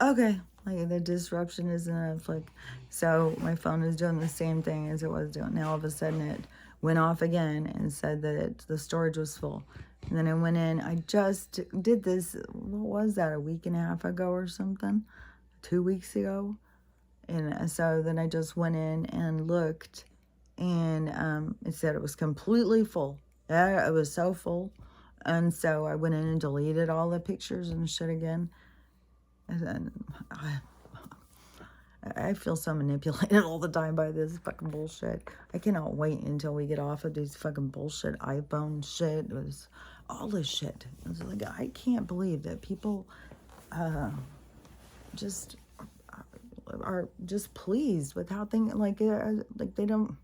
okay, like the disruption isn't enough. Like, so my phone is doing the same thing as it was doing. Now all of a sudden it went off again and said that the storage was full. And then I went in. I just did this. What was that? A week and a half ago or something? 2 weeks ago. And so then I just went in and looked, and it said it was completely full. Yeah, it was so full. And so I went in and deleted all the pictures and shit again. And then I feel so manipulated all the time by this fucking bullshit. I cannot wait until we get off of these fucking bullshit iPhone shit. It was all this shit. It's like, I can't believe that people just are just pleased with how things, like they don't,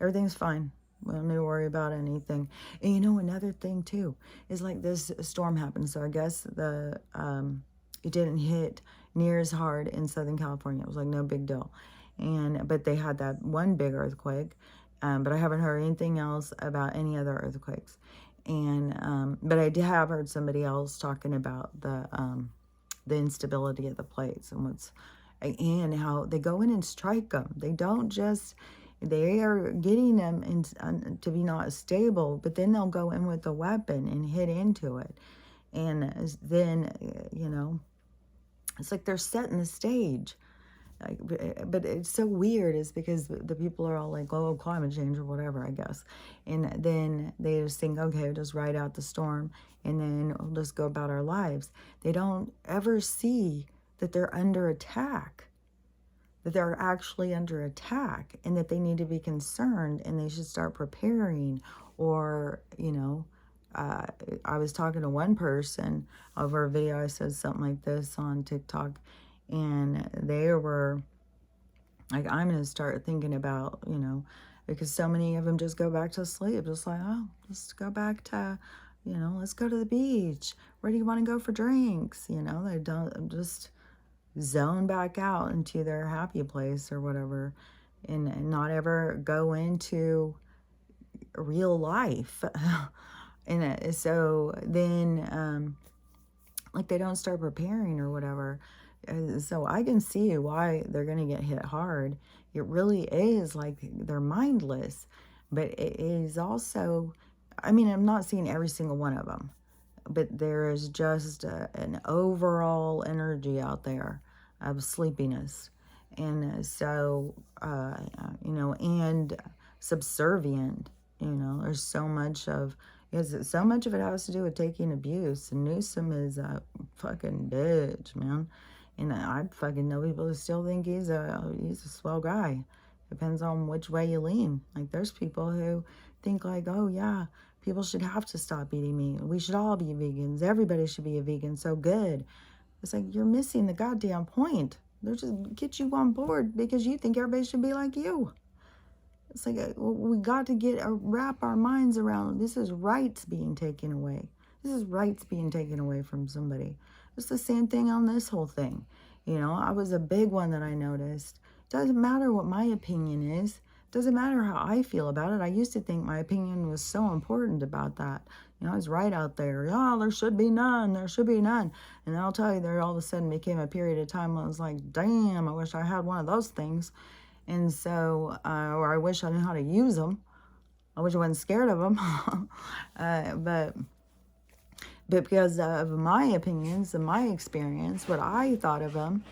everything's fine. We don't need to worry about anything. And you know, another thing too is like this storm happened. So I guess it didn't hit near as hard in Southern California. It was like no big deal. But they had that one big earthquake. But I haven't heard anything else about any other earthquakes. But I did have heard somebody else talking about the instability of the plates and how they go in and strike them. They don't just, they are getting them to be not stable, but then they'll go in with a weapon and hit into it. And then, you know, it's like they're setting the stage. Like, but it's so weird is because the people are all like, oh, climate change or whatever, I guess. And then they just think, okay, we'll just ride out the storm and then we'll just go about our lives. They don't ever see that they're under attack, that they're actually under attack, and that they need to be concerned and they should start preparing. Or, you know, I was talking to one person over a video. I said something like this on TikTok, and they were like, I'm going to start thinking about, you know, because so many of them just go back to sleep. Just like, oh, let's go back to, you know, let's go to the beach. Where do you want to go for drinks? You know, they don't just zone back out into their happy place or whatever, and not ever go into real life. And so then, like, they don't start preparing or whatever. So I can see why they're going to get hit hard. It really is like they're mindless, but it is also, I mean, I'm not seeing every single one of them, but there is just an overall energy out there of sleepiness. And so, you know, and subservient, you know, there's so much of, because so much of it has to do with taking abuse. And Newsom is a fucking bitch, man. And I fucking know people who still think he's a swell guy. Depends on which way you lean. Like, there's people who think like, oh yeah, people should have to stop eating meat. We should all be vegans. Everybody should be a vegan. So good. It's like, you're missing the goddamn point. They're just get you on board because you think everybody should be like you. It's like, we got to wrap our minds around, this is rights being taken away. This is rights being taken away from somebody. It's the same thing on this whole thing. You know, I was a big one that I noticed. Doesn't matter what my opinion is. Doesn't matter how I feel about it. I used to think my opinion was so important about that. You know, I was right out there. Oh, there should be none. There should be none. And I'll tell you, there all of a sudden became a period of time when I was like, damn, I wish I had one of those things. And so, or I wish I knew how to use them. I wish I wasn't scared of them. But because of my opinions and my experience, what I thought of them.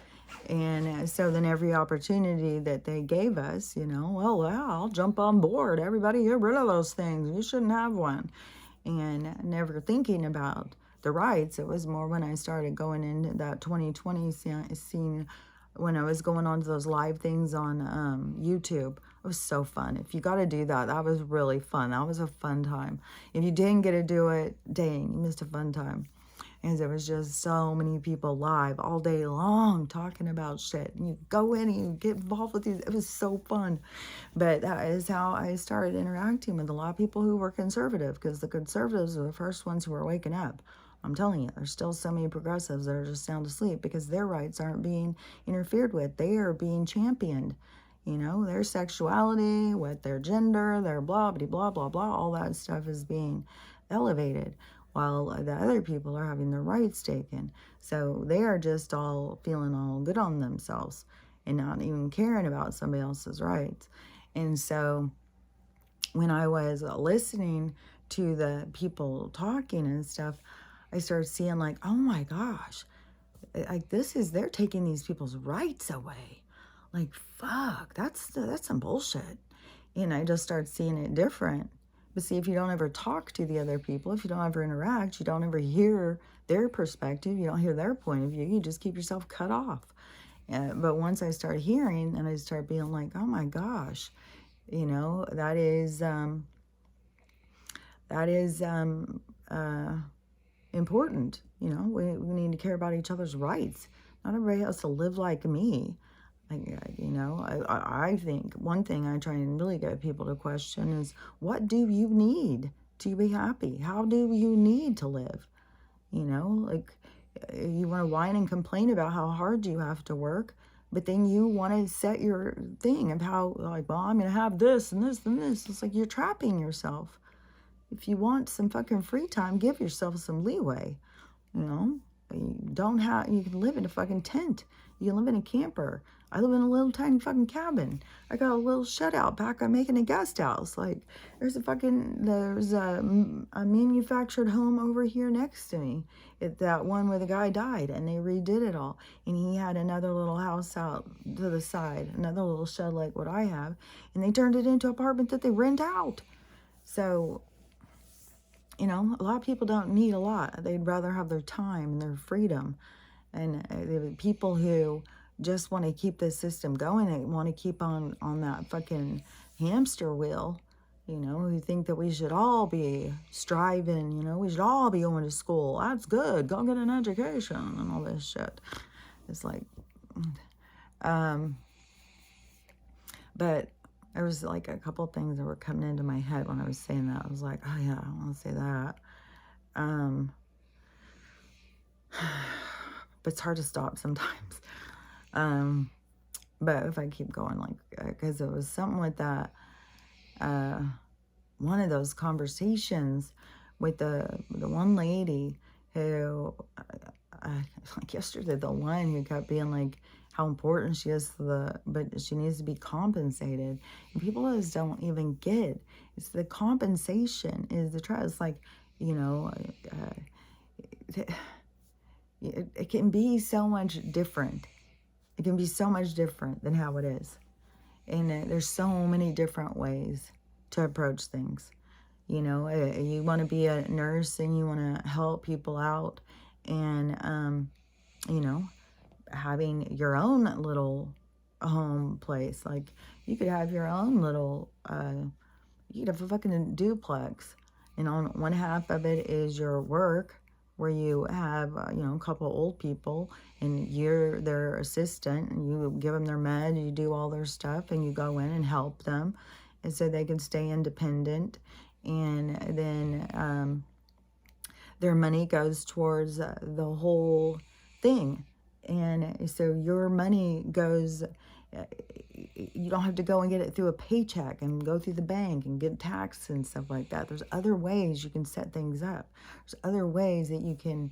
And so then every opportunity that they gave us, you know, well, I'll jump on board. Everybody get rid of those things. You shouldn't have one. And never thinking about the rights. It was more when I started going into that 2020 scene, when I was going on to those live things on YouTube. It was so fun. If you got to do that, that was really fun. That was a fun time. If you didn't get to do it, dang, you missed a fun time. And there was just so many people live all day long talking about shit. And you go in and you get involved with these. It was so fun. But that is how I started interacting with a lot of people who were conservative, because the conservatives are the first ones who are waking up. I'm telling you, there's still so many progressives that are just sound asleep because their rights aren't being interfered with. They are being championed. You know, their sexuality, with their gender, their blah, blah, blah, blah, blah, all that stuff is being elevated. while the other people are having their rights taken. So they are just all feeling all good on themselves and not even caring about somebody else's rights. And so when I was listening to the people talking and stuff, I started seeing like, oh my gosh, like they're taking these people's rights away. Like, fuck, that's some bullshit. And I just started seeing it different. But see, if you don't ever talk to the other people, if you don't ever interact, you don't ever hear their perspective, you don't hear their point of view, you just keep yourself cut off. But once I started hearing, and I started being like, oh my gosh, that is important. We need to care about each other's rights. Not everybody has to live like me. I think one thing I try and really get people to question is, what do you need to be happy? How do you need to live? Like, you want to whine and complain about how hard you have to work, but then you want to set your thing of how, like, well, I'm going to have this and this and this. It's like you're trapping yourself. If you want some fucking free time, give yourself some leeway. You can live in a fucking tent. You can live in a camper. I live in a little tiny fucking cabin. I got a little shutout back. I'm making a guest house. Like, there's a manufactured home over here next to me. That one where the guy died and they redid it all. And he had another little house out to the side, another little shed like what I have. And they turned it into an apartment that they rent out. So, a lot of people don't need a lot. They'd rather have their time and their freedom. And the people who just want to keep this system going, they want to keep on that fucking hamster wheel, who think that we should all be striving, we should all be going to school. That's good. Go get an education and all this shit. It's like, but there was like a couple things that were coming into my head when I was saying that. I was like, oh yeah, I want to say that. But it's hard to stop sometimes. But if I keep going, like, because it was something with that, one of those conversations with the one lady who, like yesterday, the one who kept being like, how important she is but she needs to be compensated. And people just don't even get, it's the compensation is the try. It's like, it can be so much different. It can be so much different than how it is. And there's so many different ways to approach things. You want to be a nurse and you want to help people out, and, having your own little home place. Like, you could have your own little, you could have a fucking duplex. And on one half of it is your work, where you have, a couple old people and you're their assistant and you give them their med, you do all their stuff, and you go in and help them and so they can stay independent. And then their money goes towards the whole thing. And so your money goes, you don't have to go and get it through a paycheck and go through the bank and get taxed and stuff like that. There's other ways you can set things up. There's other ways that you can,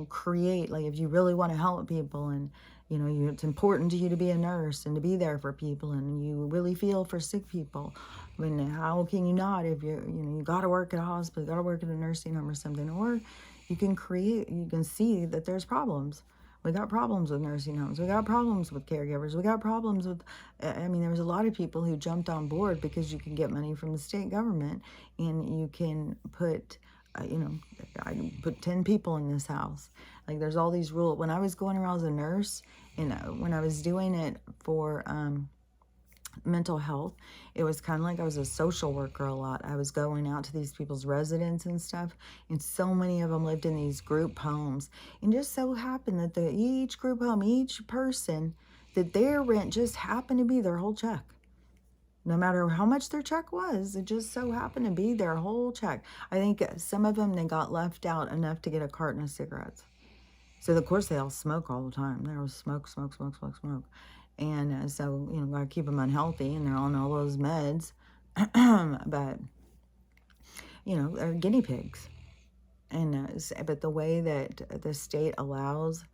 create, like if you really want to help people and, it's important to you to be a nurse and to be there for people and you really feel for sick people. I mean, how can you not if you got to work at a hospital, you got to work at a nursing home or something, or you can see that there's problems. We got problems with nursing homes. We got problems with caregivers. We got problems with, there was a lot of people who jumped on board because you can get money from the state government and you can put, I put 10 people in this house. Like, there's all these rules. When I was going around as a nurse and when I was doing it for mental health, it was kind of like I was a social worker a lot. I was going out to these people's residents and stuff, and so many of them lived in these group homes, and just so happened that each group home, each person, that their rent just happened to be their whole check. No matter how much their check was, it just so happened to be their whole check. I think some of them, they got left out enough to get a carton of cigarettes. So of course they all smoke all the time. There was smoke. And so, gotta keep them unhealthy, and they're on all those meds. But, they're guinea pigs. And but the way that the state allows,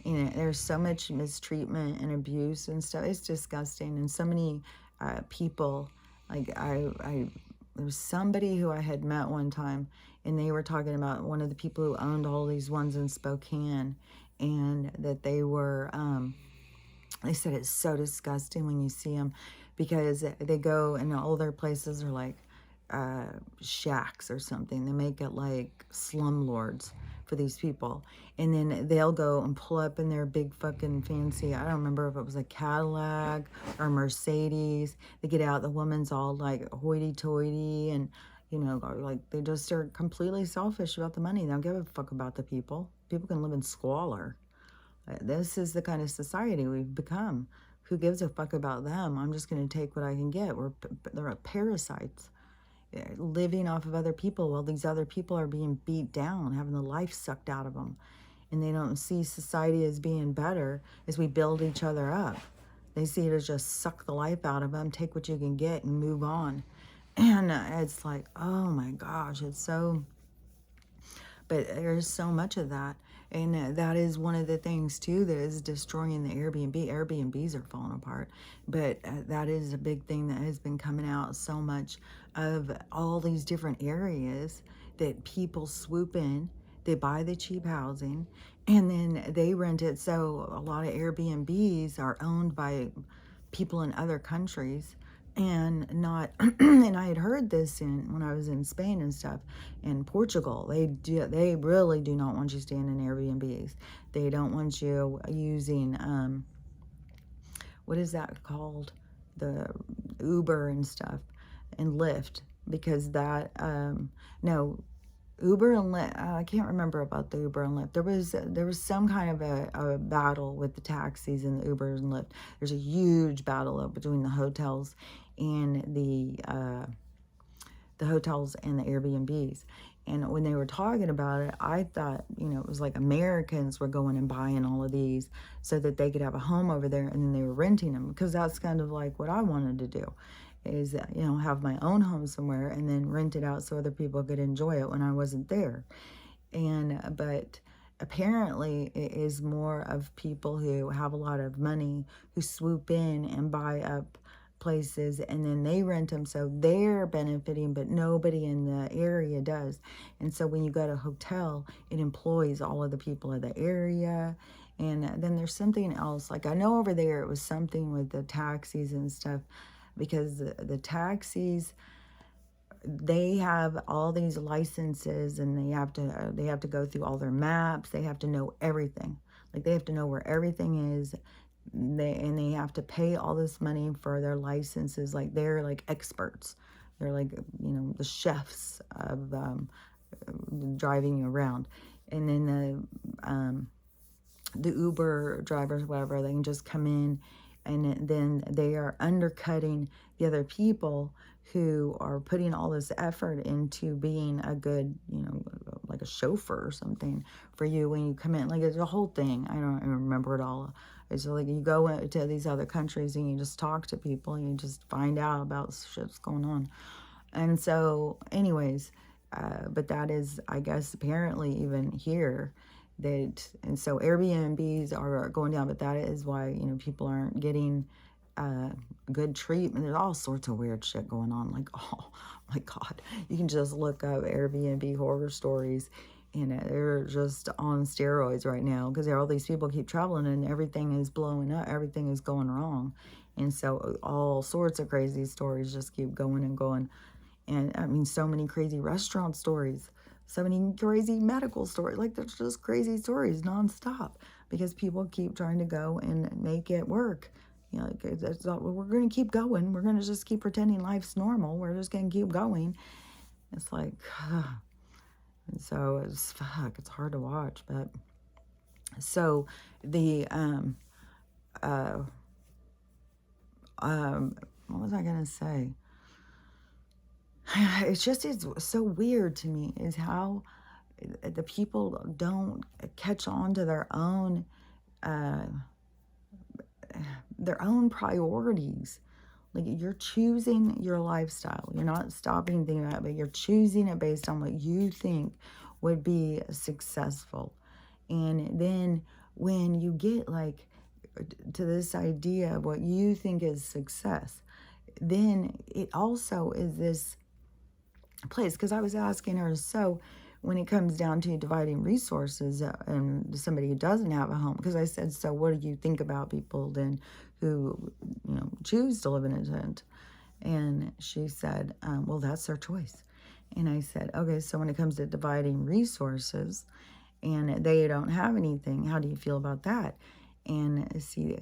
there's so much mistreatment and abuse and stuff. It's disgusting. And so many people, like there was somebody who I had met one time, and they were talking about one of the people who owned all these ones in Spokane, and that they said it's so disgusting when you see them, because they go and all their places are like shacks or something. They make it like slumlords for these people. And then they'll go and pull up in their big fucking fancy, I don't remember if it was a Cadillac or Mercedes. They get out, the woman's all like hoity-toity, and like they just are completely selfish about the money. They don't give a fuck about the people. People can live in squalor. This is the kind of society we've become. Who gives a fuck about them? I'm just going to take what I can get. They're parasites, living off of other people while these other people are being beat down, having the life sucked out of them. And they don't see society as being better as we build each other up. They see it as just suck the life out of them, take what you can get, and move on. And it's like, oh my gosh, it's so... But there's so much of that. And that is one of the things, too, that is destroying the Airbnb. Airbnbs are falling apart. But that is a big thing that has been coming out so much, of all these different areas that people swoop in. They buy the cheap housing, and then they rent it. So a lot of Airbnbs are owned by people in other countries, and not and I had heard this when I was in Spain and stuff, in Portugal. They really do not want you staying in Airbnbs. They don't want you using what is that called, the Uber and stuff, and Lyft, because that no, Uber and Lyft, I can't remember about the Uber and Lyft. There was some kind of a battle with the taxis and the Ubers and Lyft. There's a huge battle between the hotels and the hotels and the Airbnbs. And when they were talking about it, I thought, it was like Americans were going and buying all of these so that they could have a home over there, and then they were renting them, because that's kind of like what I wanted to do, is, have my own home somewhere and then rent it out so other people could enjoy it when I wasn't there. But apparently it is more of people who have a lot of money who swoop in and buy up places, and then they rent them, so they're benefiting, but nobody in the area does. And so when you go to a hotel, it employs all of the people of the area. And then there's something else, like I know over there it was something with the taxis and stuff, because the taxis, they have all these licenses, and they have to go through all their maps. They have to know everything. Like, they have to know where everything is. They have to pay all this money for their licenses. Like, they're like experts. They're like, the chefs of driving you around. And then the Uber drivers, whatever, they can just come in, and then they are undercutting the other people who are putting all this effort into being a good, like a chauffeur or something for you when you come in. Like, it's a whole thing. I don't remember it all. It's like you go to these other countries and you just talk to people and you just find out about shit's going on. And so, anyways, but that is, I guess, apparently even here, and so Airbnbs are going down, but that is why, people aren't getting good treatment. There's all sorts of weird shit going on. Like, oh my God, you can just look up Airbnb horror stories, and they're just on steroids right now, because all these people keep traveling and everything is blowing up, everything is going wrong. And so all sorts of crazy stories just keep going and going. And I mean, so many crazy restaurant stories, so many crazy medical stories. Like, there's just crazy stories nonstop, because people keep trying to go and make it work. Like, we're going to keep going. We're going to just keep pretending life's normal. We're just going to keep going. It's like, and so it's hard to watch. But so the what was I going to say? It's so weird to me is how the people don't catch on to their own priorities. Like, you're choosing your lifestyle. You're not stopping thinking about it, but you're choosing it based on what you think would be successful. And then when you get like to this idea of what you think is success, then it also is this place. Because I was asking her, so when it comes down to dividing resources and somebody who doesn't have a home, because I said, so what do you think about people then who, choose to live in a tent? And she said, well, that's their choice. And I said, okay, so when it comes to dividing resources and they don't have anything, how do you feel about that? And see,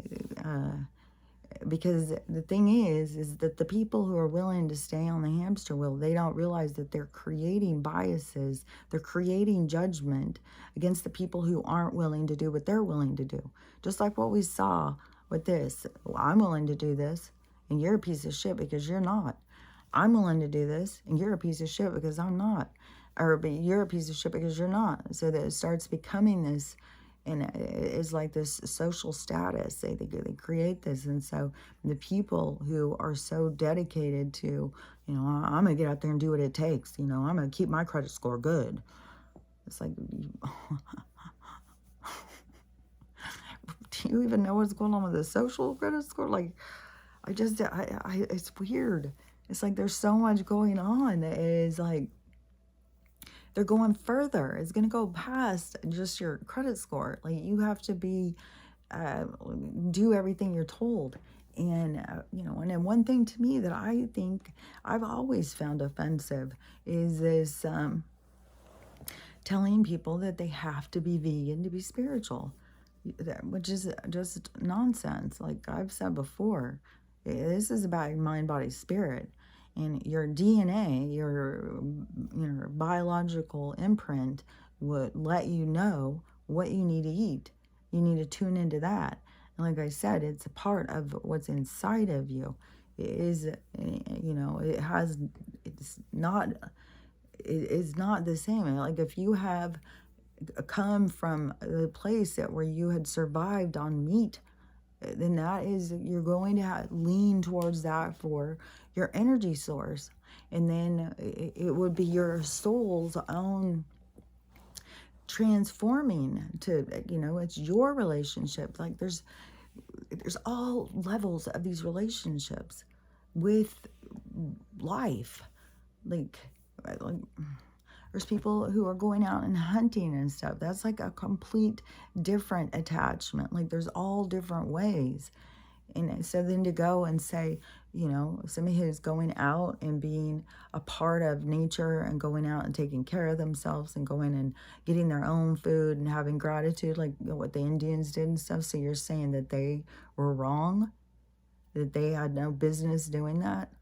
because the thing is that the people who are willing to stay on the hamster wheel, they don't realize that they're creating biases, they're creating judgment against the people who aren't willing to do what they're willing to do. Just like what we saw with this. Well, I'm willing to do this, and you're a piece of shit because you're not. I'm willing to do this, and you're a piece of shit because I'm not. Or you're a piece of shit because you're not. So that it starts becoming this, and it's like this social status. They create this. And so the people who are so dedicated to, I'm going to get out there and do what it takes. I'm going to keep my credit score good. It's like, do you even know what's going on with the social credit score? Like, it's weird. It's like there's so much going on. It's like they're going further. It's going to go past just your credit score. Like, you have to do everything you're told. And, and then one thing to me that I think I've always found offensive is this telling people that they have to be vegan to be spiritual, which is just nonsense. Like I've said before, this is about your mind, body, spirit. And your DNA, your biological imprint would let you know what you need to eat. You need to tune into that. And like I said, it's a part of what's inside of you. It is, it's not the same. Like if you have come from the place where you had survived on meat, then you're going to lean towards that for your energy source. And then it would be your soul's own transforming to, it's your relationship. Like there's all levels of these relationships with life. Like there's people who are going out and hunting and stuff. That's like a complete different attachment. Like there's all different ways. And so then to go and say, somebody who's going out and being a part of nature and going out and taking care of themselves and going and getting their own food and having gratitude, like what the Indians did and stuff. So you're saying that they were wrong, that they had no business doing that,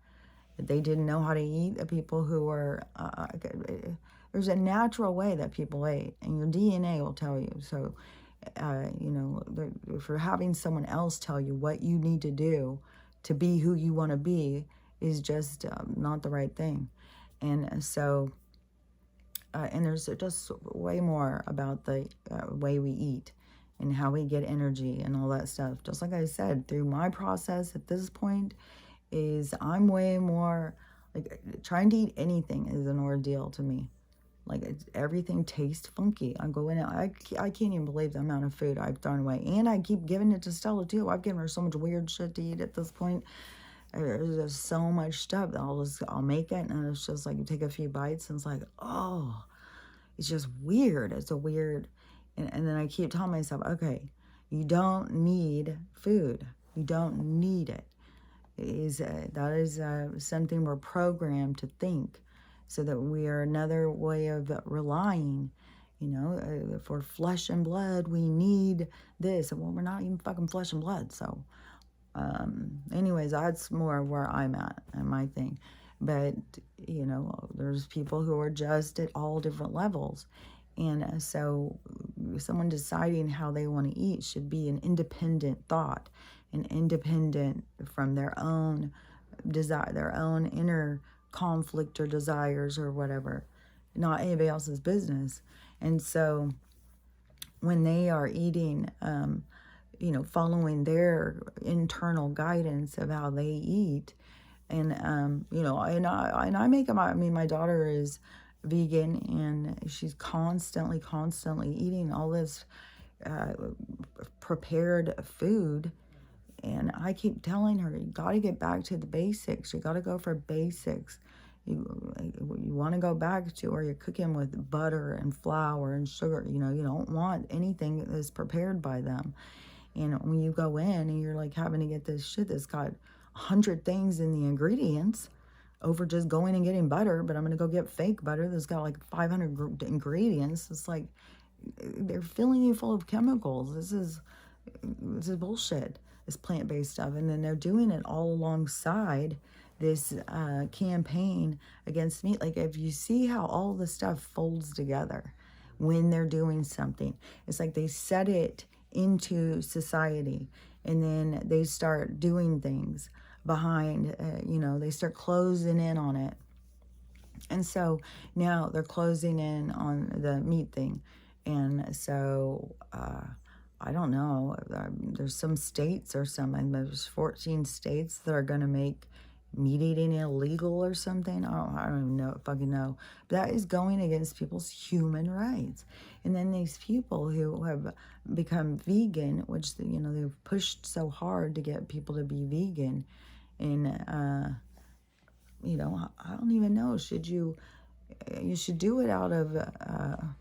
that they didn't know how to eat. The people who were, there's a natural way that people ate, and your DNA will tell you. So, for having someone else tell you what you need to do to be who you want to be is just not the right thing. And so, and there's just way more about the way we eat and how we get energy and all that stuff. Just like I said, through my process at this point, is I'm way more, like trying to eat anything is an ordeal to me. Like everything tastes funky. I'm going out. I can't even believe the amount of food I've thrown away. And I keep giving it to Stella too. I've given her so much weird shit to eat at this point. There's just so much stuff that I'll make it, and it's just like you take a few bites and it's like, oh, it's just weird. It's a weird, and then I keep telling myself, okay, you don't need food. You don't need it. That is something we're programmed to think, so that we are another way of relying. For flesh and blood, we need this. Well, we're not even fucking flesh and blood. So, anyways, that's more where I'm at and my thing. But, there's people who are just at all different levels. And so someone deciding how they want to eat should be an independent thought, and independent from their own desire, their own inner conflict or desires or whatever, not anybody else's business. And so when they are eating, following their internal guidance of how they eat, and and I make them. I mean, my daughter is vegan, and she's constantly eating all this uh, prepared food. And I keep telling her, you got to get back to the basics. You got to go for basics. You want to go back to where you're cooking with butter and flour and sugar. You know, you don't want anything that's prepared by them. And when you go in and you're like having to get this shit that's got 100 things in the ingredients over just going and getting butter, but I'm going to go get fake butter that's got like 500 ingredients. It's like they're filling you full of chemicals. This is bullshit, this plant-based stuff. And then they're doing it all alongside this campaign against meat. Like, if you see how all the stuff folds together when they're doing something, it's like they set it into society, and then they start doing things behind, they start closing in on it. And so now they're closing in on the meat thing. And so I don't know. There's some states or something. There's 14 states that are going to make meat eating illegal or something. I don't even fucking know. But that is going against people's human rights. And then these people who have become vegan, which, they've pushed so hard to get people to be vegan. And, I don't even know. You should do it out of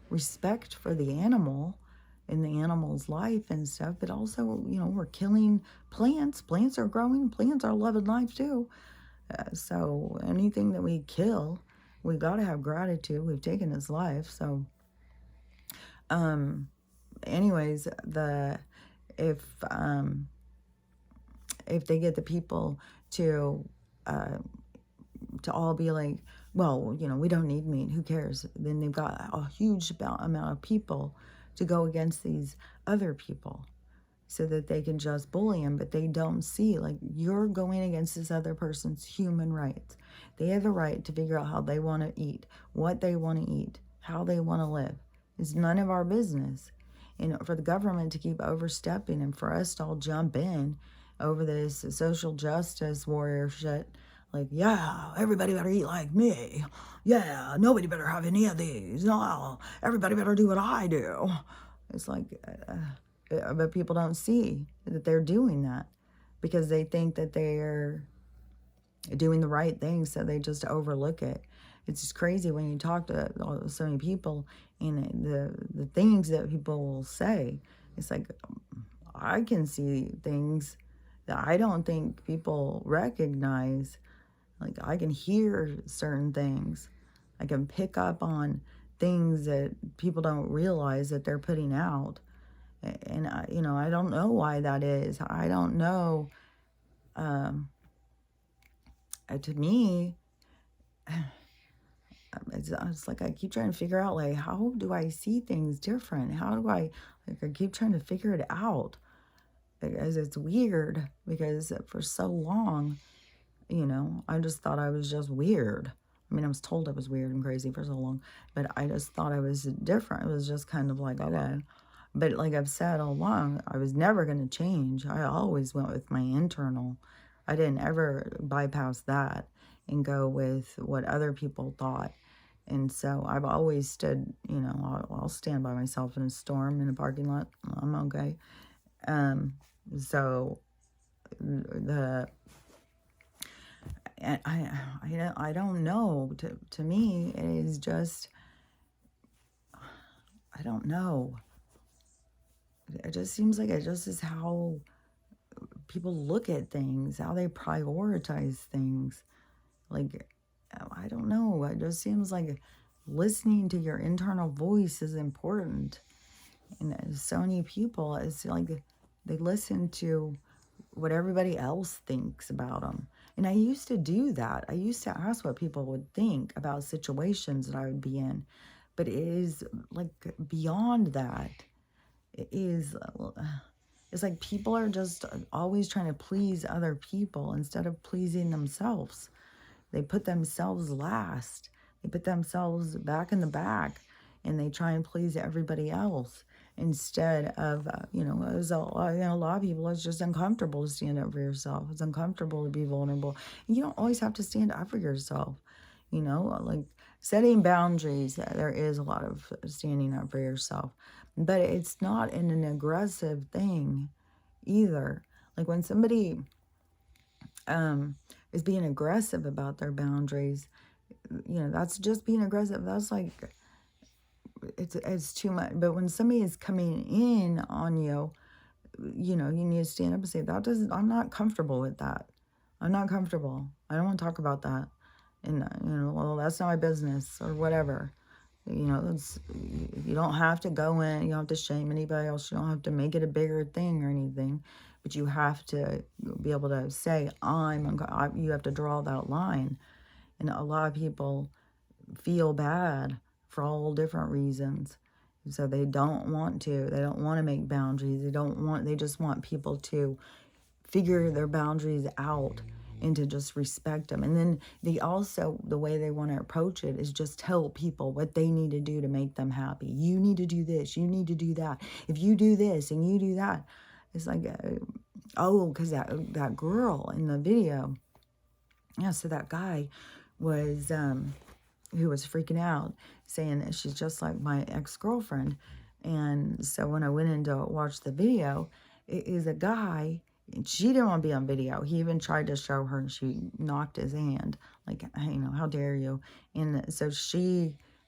respect for the animal and the animal's life and stuff, but also, we're killing plants. Plants are growing. Plants are loving life too. So anything that we kill, we got to have gratitude. We've taken his life. So, anyways, if they get the people to all be like, well, we don't need meat, who cares? Then they've got a huge amount of people to go against these other people so that they can just bully them. But they don't see, like, you're going against this other person's human rights. They have the right to figure out how they want to eat, what they want to eat, how they want to live. It's none of our business. And for the government to keep overstepping and for us to all jump in over this social justice warrior shit, like, yeah, everybody better eat like me. Yeah, nobody better have any of these. No, everybody better do what I do. It's like, but people don't see that they're doing that because they think that they're doing the right thing, so they just overlook it. It's just crazy when you talk to so many people and the things that people will say. It's like, I can see things that I don't think people recognize. Like, I can hear certain things. I can pick up on things that people don't realize that they're putting out. And, I don't know why that is. I don't know. To me, it's like I keep trying to figure out, like, how do I see things different? How do I keep trying to figure it out. Because it's weird, because for so long, I just thought I was just weird. I mean, I was told I was weird and crazy for so long, but I just thought I was different. It was just kind of like, okay. But like I've said all along, I was never going to change. I always went with my internal. I didn't ever bypass that and go with what other people thought. And so I've always stood, I'll stand by myself in a storm in a parking lot. I'm okay. So I don't know. To me, it is just, I don't know. It just seems like it just is how people look at things, how they prioritize things. Like, I don't know. It just seems like listening to your internal voice is important. And so many people, it's like they listen to what everybody else thinks about them. And I used to do that. I used to ask what people would think about situations that I would be in. But it is like beyond that. It's like people are just always trying to please other people instead of pleasing themselves. They put themselves last. They put themselves back in the back, and they try and please everybody else instead of, as a lot of people, it's just uncomfortable to stand up for yourself. It's uncomfortable to be vulnerable. And you don't always have to stand up for yourself. Like setting boundaries, there is a lot of standing up for yourself, but it's not in an aggressive thing either. Like when somebody is being aggressive about their boundaries, you know, that's just being aggressive. That's like, it's too much. But when somebody is coming in on you, you know, you need to stand up and say, that doesn't, I'm not comfortable with that. I'm not comfortable. I don't want to talk about that. And, you know, well, that's not my business or whatever. You know, it's, you don't have to go in, you don't have to shame anybody else. You don't have to make it a bigger thing or anything. But you have to be able to say, you have to draw that line. And a lot of people feel bad for all different reasons. So they don't want to make boundaries. They just want people to figure their boundaries out and to just respect them. And then the way they want to approach it is just tell people what they need to do to make them happy. You need to do this. You need to do that. If you do this and you do that, it's like, because that girl in the video, yeah, so that guy was, who was freaking out, saying that she's just like my ex-girlfriend. And so when I went in to watch the video, it is a guy, and she didn't want to be on video. He even tried to show her, and she knocked his hand, like, you know, how dare you? And so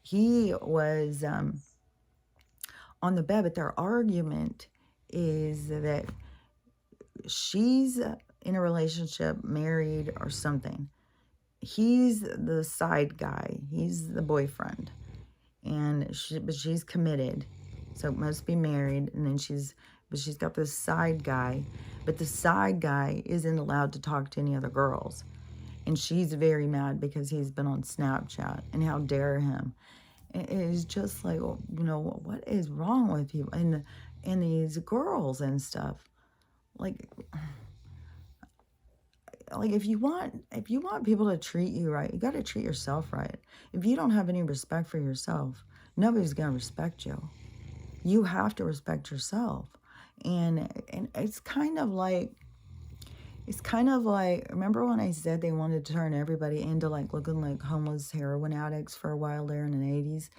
he was on the bed, but their argument is that she's in a relationship, married or something. He's the side guy. He's the boyfriend. But she's committed. So it must be married. And then she's got this side guy. But the side guy isn't allowed to talk to any other girls. And she's very mad because he's been on Snapchat. And how dare him. It is just like, you know, what is wrong with people? And these girls and stuff. Like if you want people to treat you right, you got to treat yourself right. If you don't have any respect for yourself, nobody's going to respect you. You have to respect yourself. And it's kind of like, remember when I said they wanted to turn everybody into like looking like homeless heroin addicts for a while there in the 80s?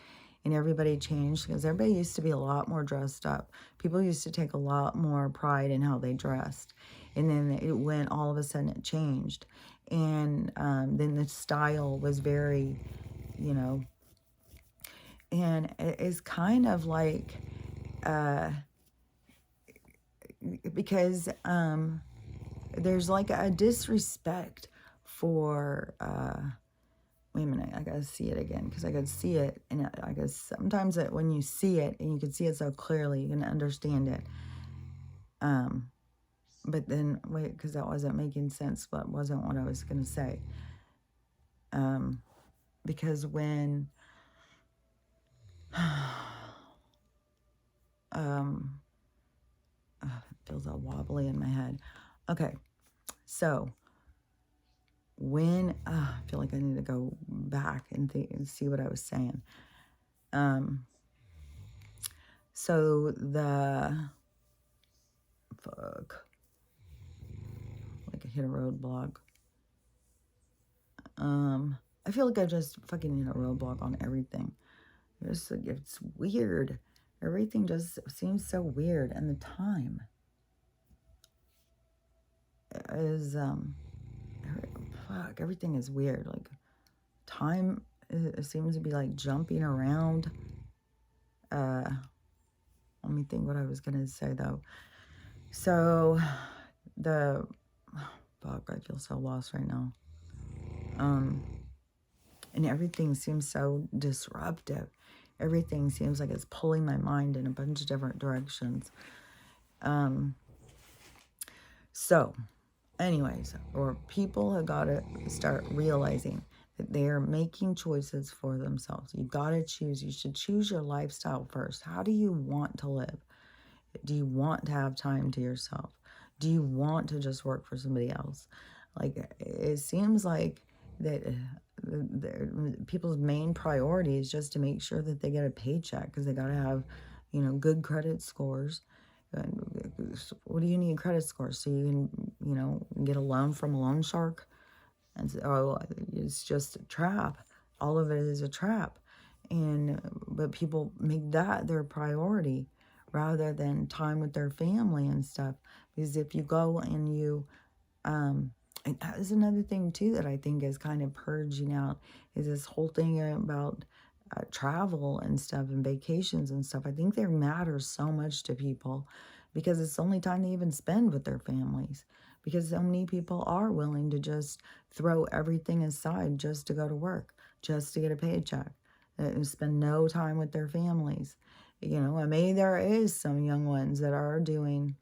And everybody changed because everybody used to be a lot more dressed up. People used to take a lot more pride in how they dressed. And then it went, all of a sudden it changed. And then the style was very, you know, and it's kind of like, because there's like a disrespect for, wait a minute, I gotta see it again, because I could see it, and I guess sometimes when you see it, and you can see it so clearly, you can understand it. But then, wait, because that wasn't making sense, but wasn't what I was gonna say. Because when, it feels all wobbly in my head. Okay, so when, I feel like I need to go back and see what I was saying. So like I hit a roadblock. I feel like I just fucking hit a roadblock on everything. It's weird. Everything just seems so weird, and the time is everything is weird. Like time, it seems to be like jumping around. Let me think what I was gonna say though. So I feel so lost right now. And everything seems so disruptive. Everything seems like it's pulling my mind in a bunch of different directions. So, anyways, or people have got to start realizing that they are making choices for themselves. You got to choose. You should choose your lifestyle first. How do you want to live? Do you want to have time to yourself? Do you want to just work for somebody else? Like, it seems like that people's main priority is just to make sure that they get a paycheck, because they got to have, you know, good credit scores. And what do you need credit scores? So you can, you know, get a loan from a loan shark? And so, it's just a trap. all of it is a trap. But people make that their priority rather than time with their family and stuff. Because if you go and and that is another thing too that I think is kind of purging out, is this whole thing about travel and stuff and vacations and stuff. I think they matter so much to people because it's the only time they even spend with their families. Because so many people are willing to just throw everything aside just to go to work, just to get a paycheck, and spend no time with their families. And maybe there is some young ones that are doing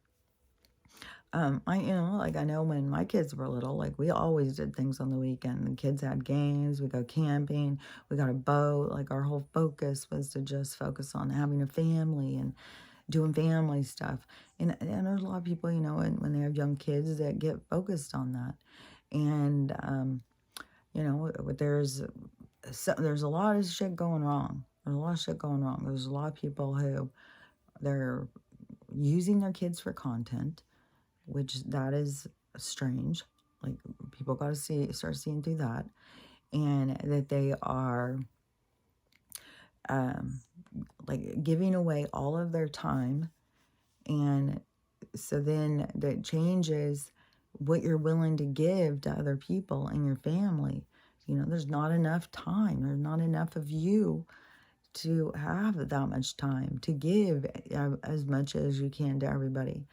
like I know when my kids were little, like we always did things on the weekend. The kids had games, we go camping, we got a boat. Like our whole focus was to just focus on having a family and doing family stuff. And there's a lot of people, when they have young kids that get focused on that. And there's a lot of shit going wrong. There's a lot of shit going wrong. There's a lot of people who they're using their kids for content, which that is strange. Like people got to start seeing through that, and that they are like giving away all of their time, and so then that changes what you're willing to give to other people in your family. There's not enough time. There's not enough of you to have that much time to give as much as you can to everybody.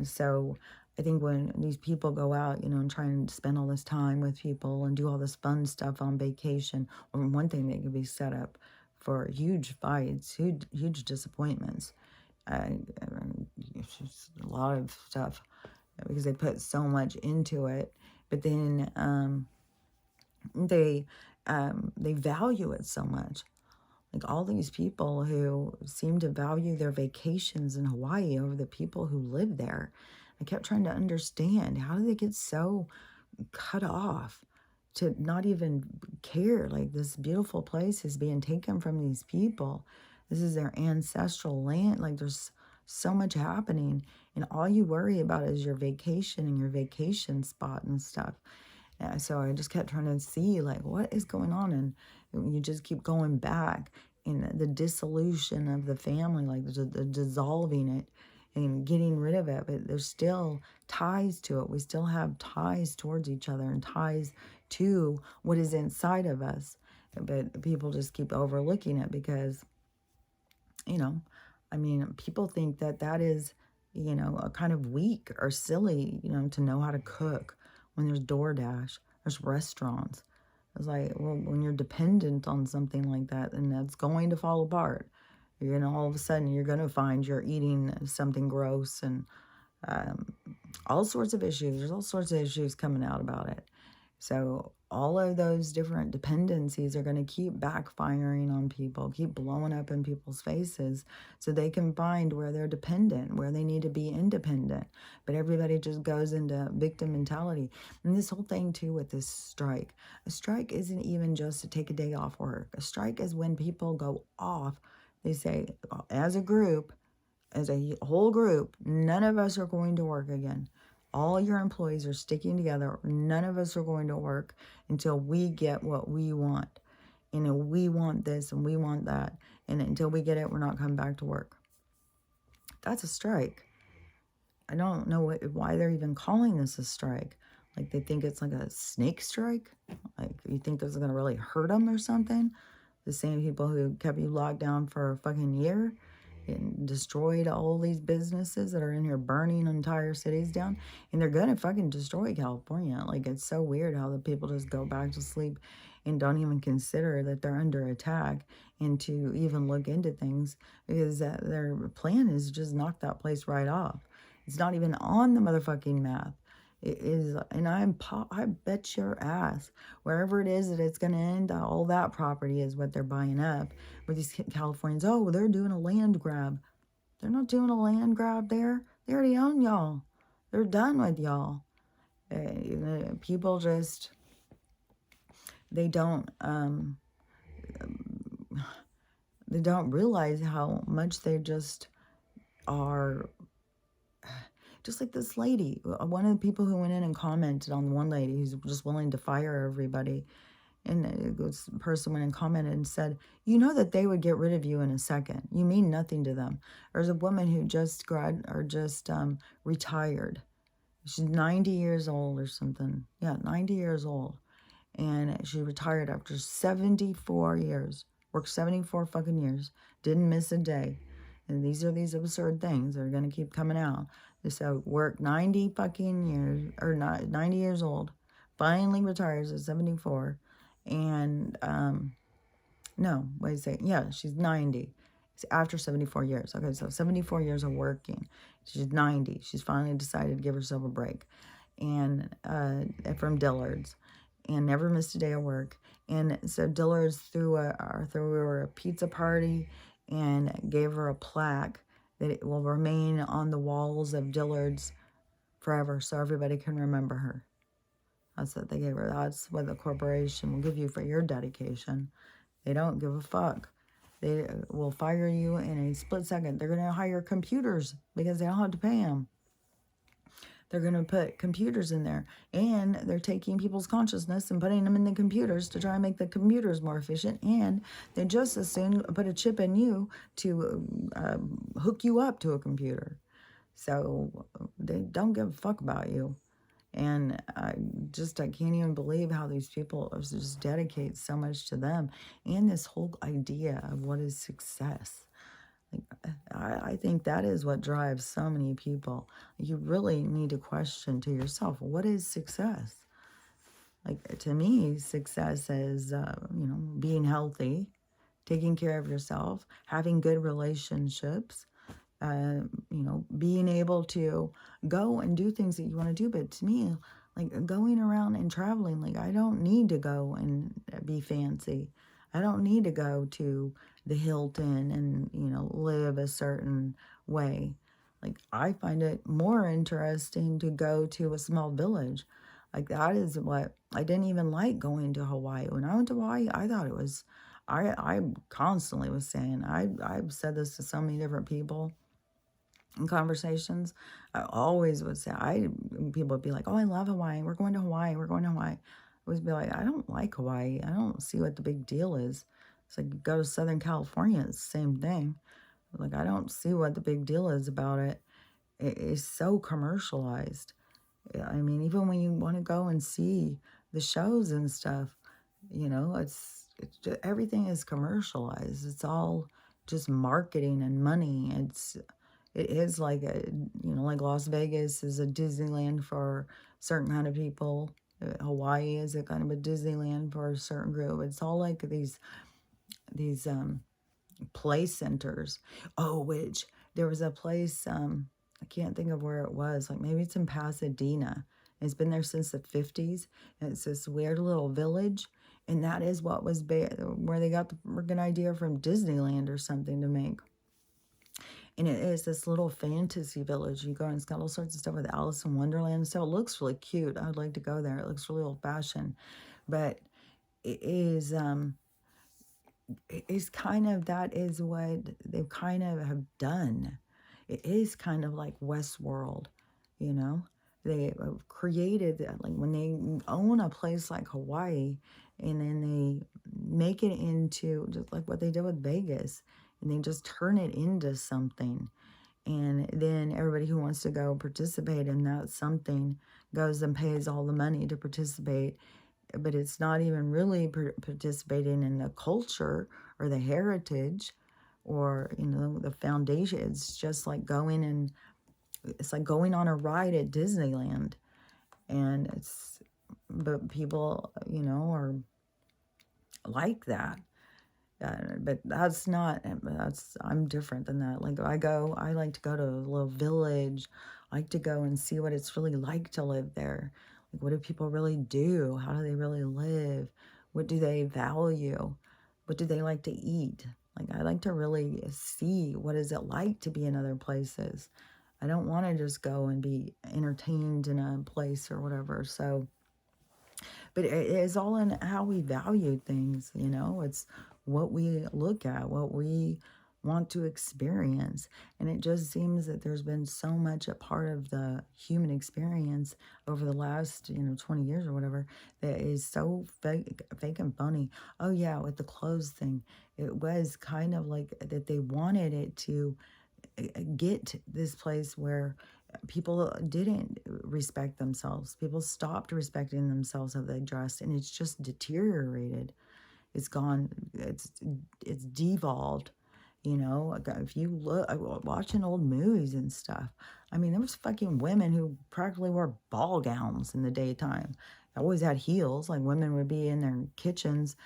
So I think when these people go out, and try and spend all this time with people and do all this fun stuff on vacation, or one thing that could be set up for huge fights, huge disappointments. It's just a lot of stuff because they put so much into it, but then they value it so much. Like all these people who seem to value their vacations in Hawaii over the people who live there. I kept trying to understand, how do they get so cut off to not even care? Like this beautiful place is being taken from these people. This is their ancestral land. Like there's so much happening, and all you worry about is your vacation and your vacation spot and stuff. Yeah, so I just kept trying to see, like, what is going on? And you just keep going back in the dissolution of the family, like the dissolving it and getting rid of it. But there's still ties to it. We still have ties towards each other and ties to what is inside of us. But people just keep overlooking it because, people think that that is, a kind of weak or silly, to know how to cook when there's DoorDash, there's restaurants. It's like, well, when you're dependent on something like that, then that's going to fall apart. All of a sudden, you're going to find you're eating something gross and all sorts of issues. There's all sorts of issues coming out about it. So all of those different dependencies are going to keep backfiring on people, keep blowing up in people's faces so they can find where they're dependent, where they need to be independent. But everybody just goes into victim mentality. And this whole thing too with this strike. A strike isn't even just to take a day off work. A strike is when people go off. They say, as a group, as a whole group, none of us are going to work again. All your employees are sticking together. None of us are going to work until we get what we want. We want this and we want that. And until we get it, we're not coming back to work. That's a strike. I don't know why they're even calling this a strike. Like they think it's like a snake strike. Like you think this is going to really hurt them or something. The same people who kept you locked down for a fucking year and destroyed all these businesses that are in here, burning entire cities down, and they're gonna fucking destroy California. Like it's so weird how the people just go back to sleep and don't even consider that they're under attack and to even look into things, because their plan is just knock that place right off. It's not even on the motherfucking map. It is, and I bet your ass, wherever it is that it's going to end, all that property is what they're buying up. With these Californians, oh, they're doing a land grab. They're not doing a land grab there. They already own y'all. They're done with y'all. People just, they don't realize how much they just are. Just like this lady, one of the people who went in and commented on one lady who's just willing to fire everybody. And this person went and commented and said, you know that they would get rid of you in a second. You mean nothing to them. There's a woman who just retired. She's 90 years old or something. Yeah, 90 years old. And she retired after 74 years. Worked 74 fucking years. Didn't miss a day. And these are these absurd things that are going to keep coming out. So worked 90 fucking years, or not 90 years old. Finally retires at 74. And, no, wait a second. Yeah, she's 90. It's after 74 years. Okay, so 74 years of working. She's 90. She's finally decided to give herself a break. And from Dillard's. And never missed a day of work. And so Dillard's threw her a pizza party and gave her a plaque that it will remain on the walls of Dillard's forever so everybody can remember her. That's what they gave her. That's what the corporation will give you for your dedication. They don't give a fuck. They will fire you in a split second. They're going to hire computers because they don't have to pay them. They're going to put computers in there, and they're taking people's consciousness and putting them in the computers to try and make the computers more efficient, and they just as soon put a chip in you to hook you up to a computer. So they don't give a fuck about you. And I can't even believe how these people just dedicate so much to them and this whole idea of what is success. I think that is what drives so many people. You really need to question to yourself, what is success? Like, to me, success is, being healthy, taking care of yourself, having good relationships, being able to go and do things that you want to do. But to me, like going around and traveling, like I don't need to go and be fancy. I don't need to go to the Hilton and, live a certain way. Like I find it more interesting to go to a small village. Like that is what I didn't even like going to Hawaii. When I went to Hawaii, I thought it was, I constantly was saying, I've said this to so many different people in conversations. I always would say, people would be like, oh, I love Hawaii. We're going to Hawaii. We're going to Hawaii. I always be like, I don't like Hawaii. I don't see what the big deal is. It's like, you go to Southern California, it's the same thing. Like, I don't see what the big deal is about it. It is so commercialized. I mean, even when you want to go and see the shows and stuff, it's just, everything is commercialized. It's all just marketing and money. It is like like Las Vegas is a Disneyland for certain kind of people. Hawaii is a kind of a Disneyland for a certain group. It's all like these play centers. Oh, which there was a place, I can't think of where it was. Like maybe it's in Pasadena. It's been there since the 50s. And it's this weird little village. And that is what was where they got the freaking idea from Disneyland or something to make. And it is this little fantasy village. You go and it's got all sorts of stuff with Alice in Wonderland. So it looks really cute. I would like to go there. It looks really old fashioned. But it is kind of, that is what they kind of have done. It is kind of like Westworld, They have created, like when they own a place like Hawaii and then they make it into just like what they did with Vegas, and they just turn it into something. And then everybody who wants to go participate in that something goes and pays all the money to participate. But it's not even really participating in the culture or the heritage or, the foundation. It's just like it's like going on a ride at Disneyland. And but people, are like that. But I'm different than that. Like I like to go to a little village. I like to go and see what it's really like to live there. Like, what do people really do? How do they really live? What do they value? What do they like to eat? Like, I like to really see what is it like to be in other places. I don't want to just go and be entertained in a place or whatever. So, but it is all in how we value things, It's what we look at, what we want to experience. And it just seems that there's been so much a part of the human experience over the last, 20 years or whatever, that is so fake and phony. Oh yeah, with the clothes thing, it was kind of like that they wanted it to get this place where people didn't respect themselves. People stopped respecting themselves how they dressed, and it's just deteriorated. It's gone. It's devolved. If you look, watching old movies and stuff, I mean, there was fucking women who practically wore ball gowns in the daytime. They always had heels. Like women would be in their kitchens,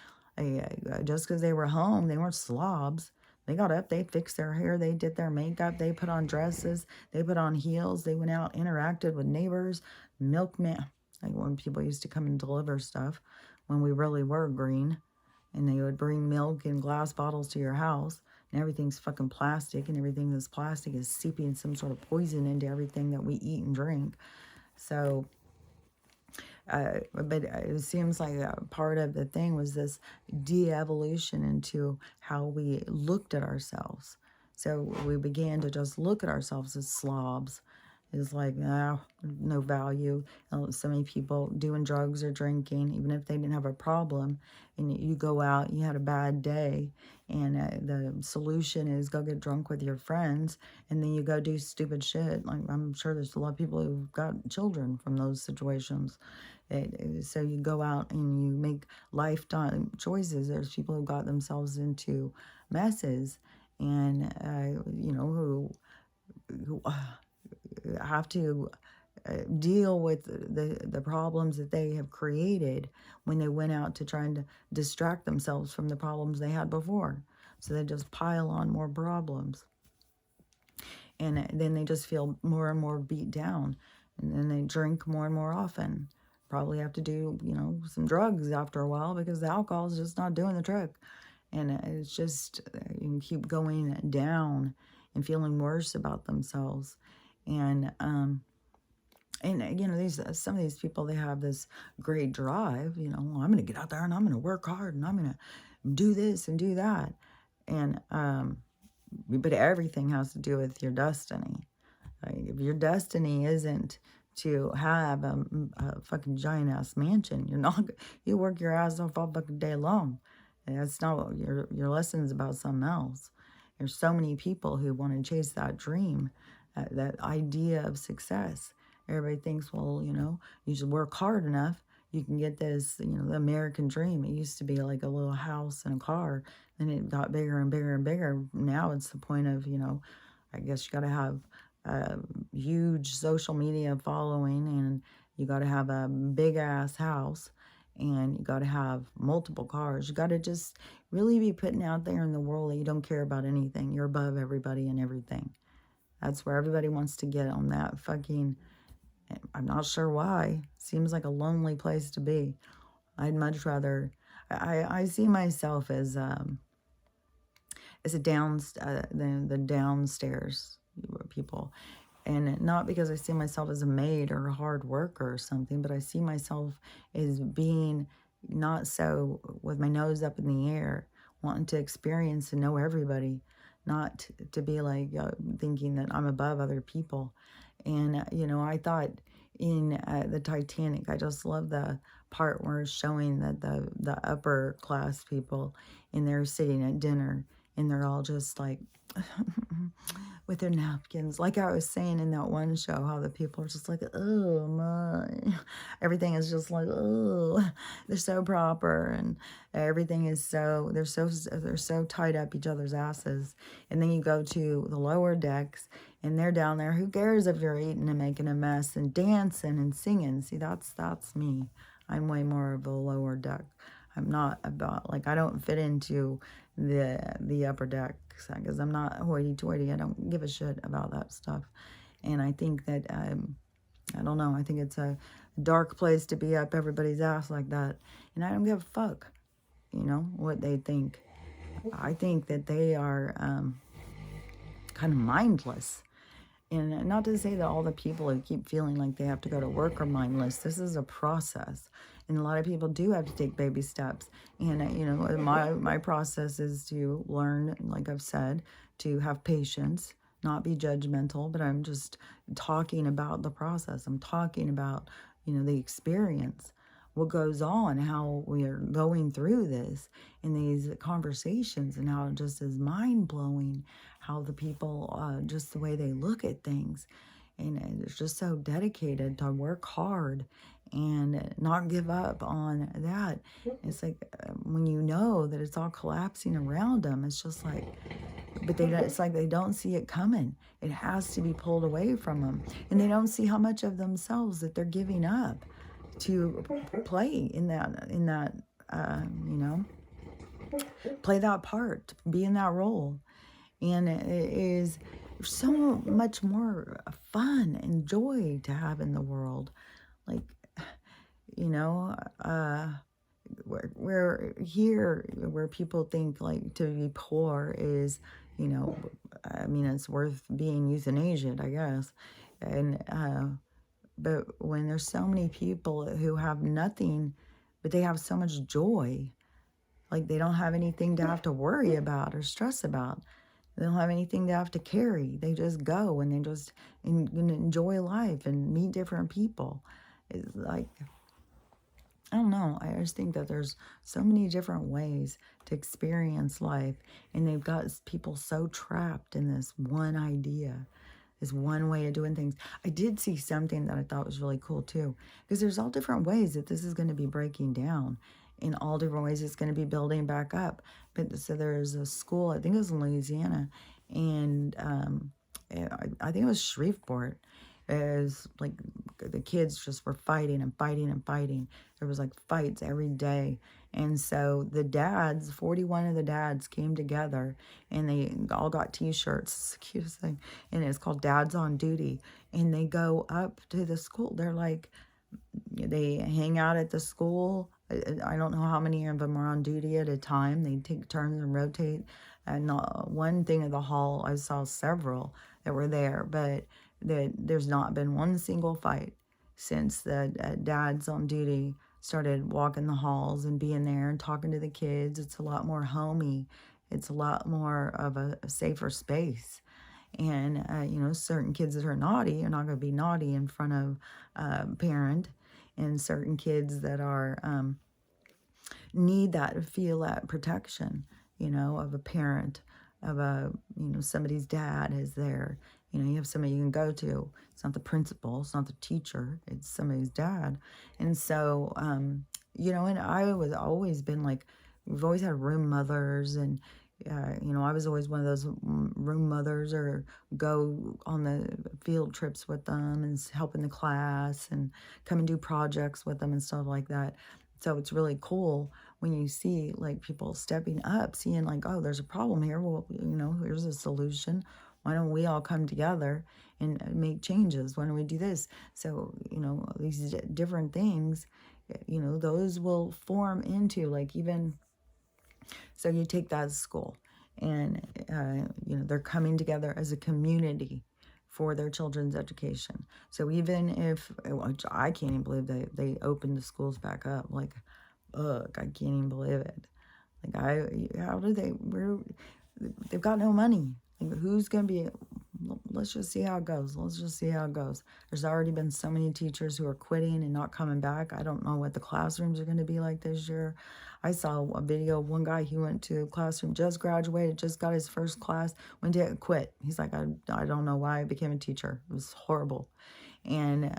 just because they were home. They weren't slobs. They got up, they fixed their hair, they did their makeup, they put on dresses, they put on heels, they went out, interacted with neighbors, milkman, like when people used to come and deliver stuff, when we really were green, and they would bring milk in glass bottles to your house, and everything's fucking plastic, and everything that's plastic is seeping some sort of poison into everything that we eat and drink. So, but it seems like part of the thing was this de-evolution into how we looked at ourselves. So we began to just look at ourselves as slobs. It's like, no value. So many people doing drugs or drinking, even if they didn't have a problem, and you go out, you had a bad day, and the solution is go get drunk with your friends, and then you go do stupid shit. Like, I'm sure there's a lot of people who've got children from those situations. So you go out and you make lifetime choices. There's people who got themselves into messes, and who have to deal with the problems that they have created when they went out to trying to distract themselves from the problems they had before. So they just pile on more problems. And then they just feel more and more beat down. And then they drink more and more often. Probably have to do, some drugs after a while because the alcohol is just not doing the trick. And it's just, you can keep going down and feeling worse about themselves. And these some of these people, they have this great drive. I'm going to get out there and I'm going to work hard and I'm going to do this and do that. And but everything has to do with your destiny. Like, if your destiny isn't to have a fucking giant ass mansion, you work your ass off all fucking day long. And that's not what your lesson's about. Something else. There's so many people who want to chase that dream, that idea of success. Everybody thinks, well, you should work hard enough, you can get this, the American dream. It used to be like a little house and a car. Then it got bigger and bigger and bigger. Now it's the point of, I guess you got to have a huge social media following, and you got to have a big ass house, and you got to have multiple cars. You got to just really be putting out there in the world that you don't care about anything. You're above everybody and everything. That's where everybody wants to get on that fucking, I'm not sure why. Seems like a lonely place to be. I'd much rather, I see myself as a the downstairs people. And not because I see myself as a maid or a hard worker or something, but I see myself as being not so with my nose up in the air, wanting to experience and know everybody, not to be like thinking that I'm above other people. And, I thought in the Titanic, I just love the part where it's showing that the upper class people, and they're sitting at dinner, and they're all just like with their napkins. Like I was saying in that one show, how the people are just like, oh my, everything is just like, oh, they're so proper, and everything is so, they're so tied up each other's asses. And then you go to the lower decks, and they're down there. Who cares if you're eating and making a mess and dancing and singing? See, that's me. I'm way more of a lower deck. I'm not about, like, I don't fit into the upper decks because I'm not hoity-toity. I don't give a shit about that stuff. And I think that, I don't know, I think it's a dark place to be up everybody's ass like that. And I don't give a fuck, what they think. I think that they are kind of mindless. And not to say that all the people who keep feeling like they have to go to work are mindless. This is a process. And a lot of people do have to take baby steps. And, my process is to learn, like I've said, to have patience, not be judgmental, but I'm just talking about the process. I'm talking about, the experience, what goes on, how we are going through this in these conversations, and how it just is mind-blowing how the people, just the way they look at things. And it's just so dedicated to work hard and not give up on that. It's like when you know that it's all collapsing around them, it's just like, but it's like they don't see it coming. It has to be pulled away from them. And they don't see how much of themselves that they're giving up to play in that, play that part, be in that role. And it is so much more fun and joy to have in the world. Like, you know, we're here where people think like to be poor is, I mean, it's worth being euthanasiaed, I guess. And, but when there's so many people who have nothing, but they have so much joy, like they don't have anything to have to worry about or stress about. They don't have anything to have to carry. They just go and they just enjoy life and meet different people. It's like, I don't know. I just think that there's so many different ways to experience life. And they've got people so trapped in this one idea, this one way of doing things. I did see something that I thought was really cool too, because there's all different ways that this is going to be breaking down. In all different ways, it's going to be building back up. But so there's a school, I think it was in Louisiana, and I think it was Shreveport. It was like the kids just were fighting and fighting and fighting. There was like fights every day. And so the dads, 41 of the dads came together and they all got t-shirts. It's the cutest thing. And it's called Dads on Duty. And they go up to the school. They're like, they hang out at the school. I don't know how many of them are on duty at a time. They take turns and rotate. And one thing in the hall, I saw several that were there, but there's not been one single fight since the dads on duty started walking the halls and being there and talking to the kids. It's a lot more homey. It's a lot more of a safer space. And, certain kids that are naughty are not going to be naughty in front of a parent. And certain kids that are need that, feel that protection, of a parent, of somebody's dad is there. You have somebody you can go to. It's not the principal, it's not the teacher, it's somebody's dad. And so, and I was always been like, we've always had room mothers, and I was always one of those room mothers, or go on the field trips with them and help in the class and come and do projects with them and stuff like that. So it's really cool when you see like people stepping up, seeing like, oh, there's a problem here. Well, here's a solution. Why don't we all come together and make changes? Why don't we do this? So, these different things, those will form into like even, so you take that as school and, they're coming together as a community for their children's education. So even if, which I can't even believe they opened the schools back up, like, ugh, I can't even believe it. Like, how do they've got no money. Like, who's going to be, let's just see how it goes. Let's just see how it goes. There's already been so many teachers who are quitting and not coming back. I don't know what the classrooms are going to be like this year. I saw a video of one guy, he went to a classroom, just graduated, just got his first class, went to quit. He's like, I don't know why I became a teacher. It was horrible. And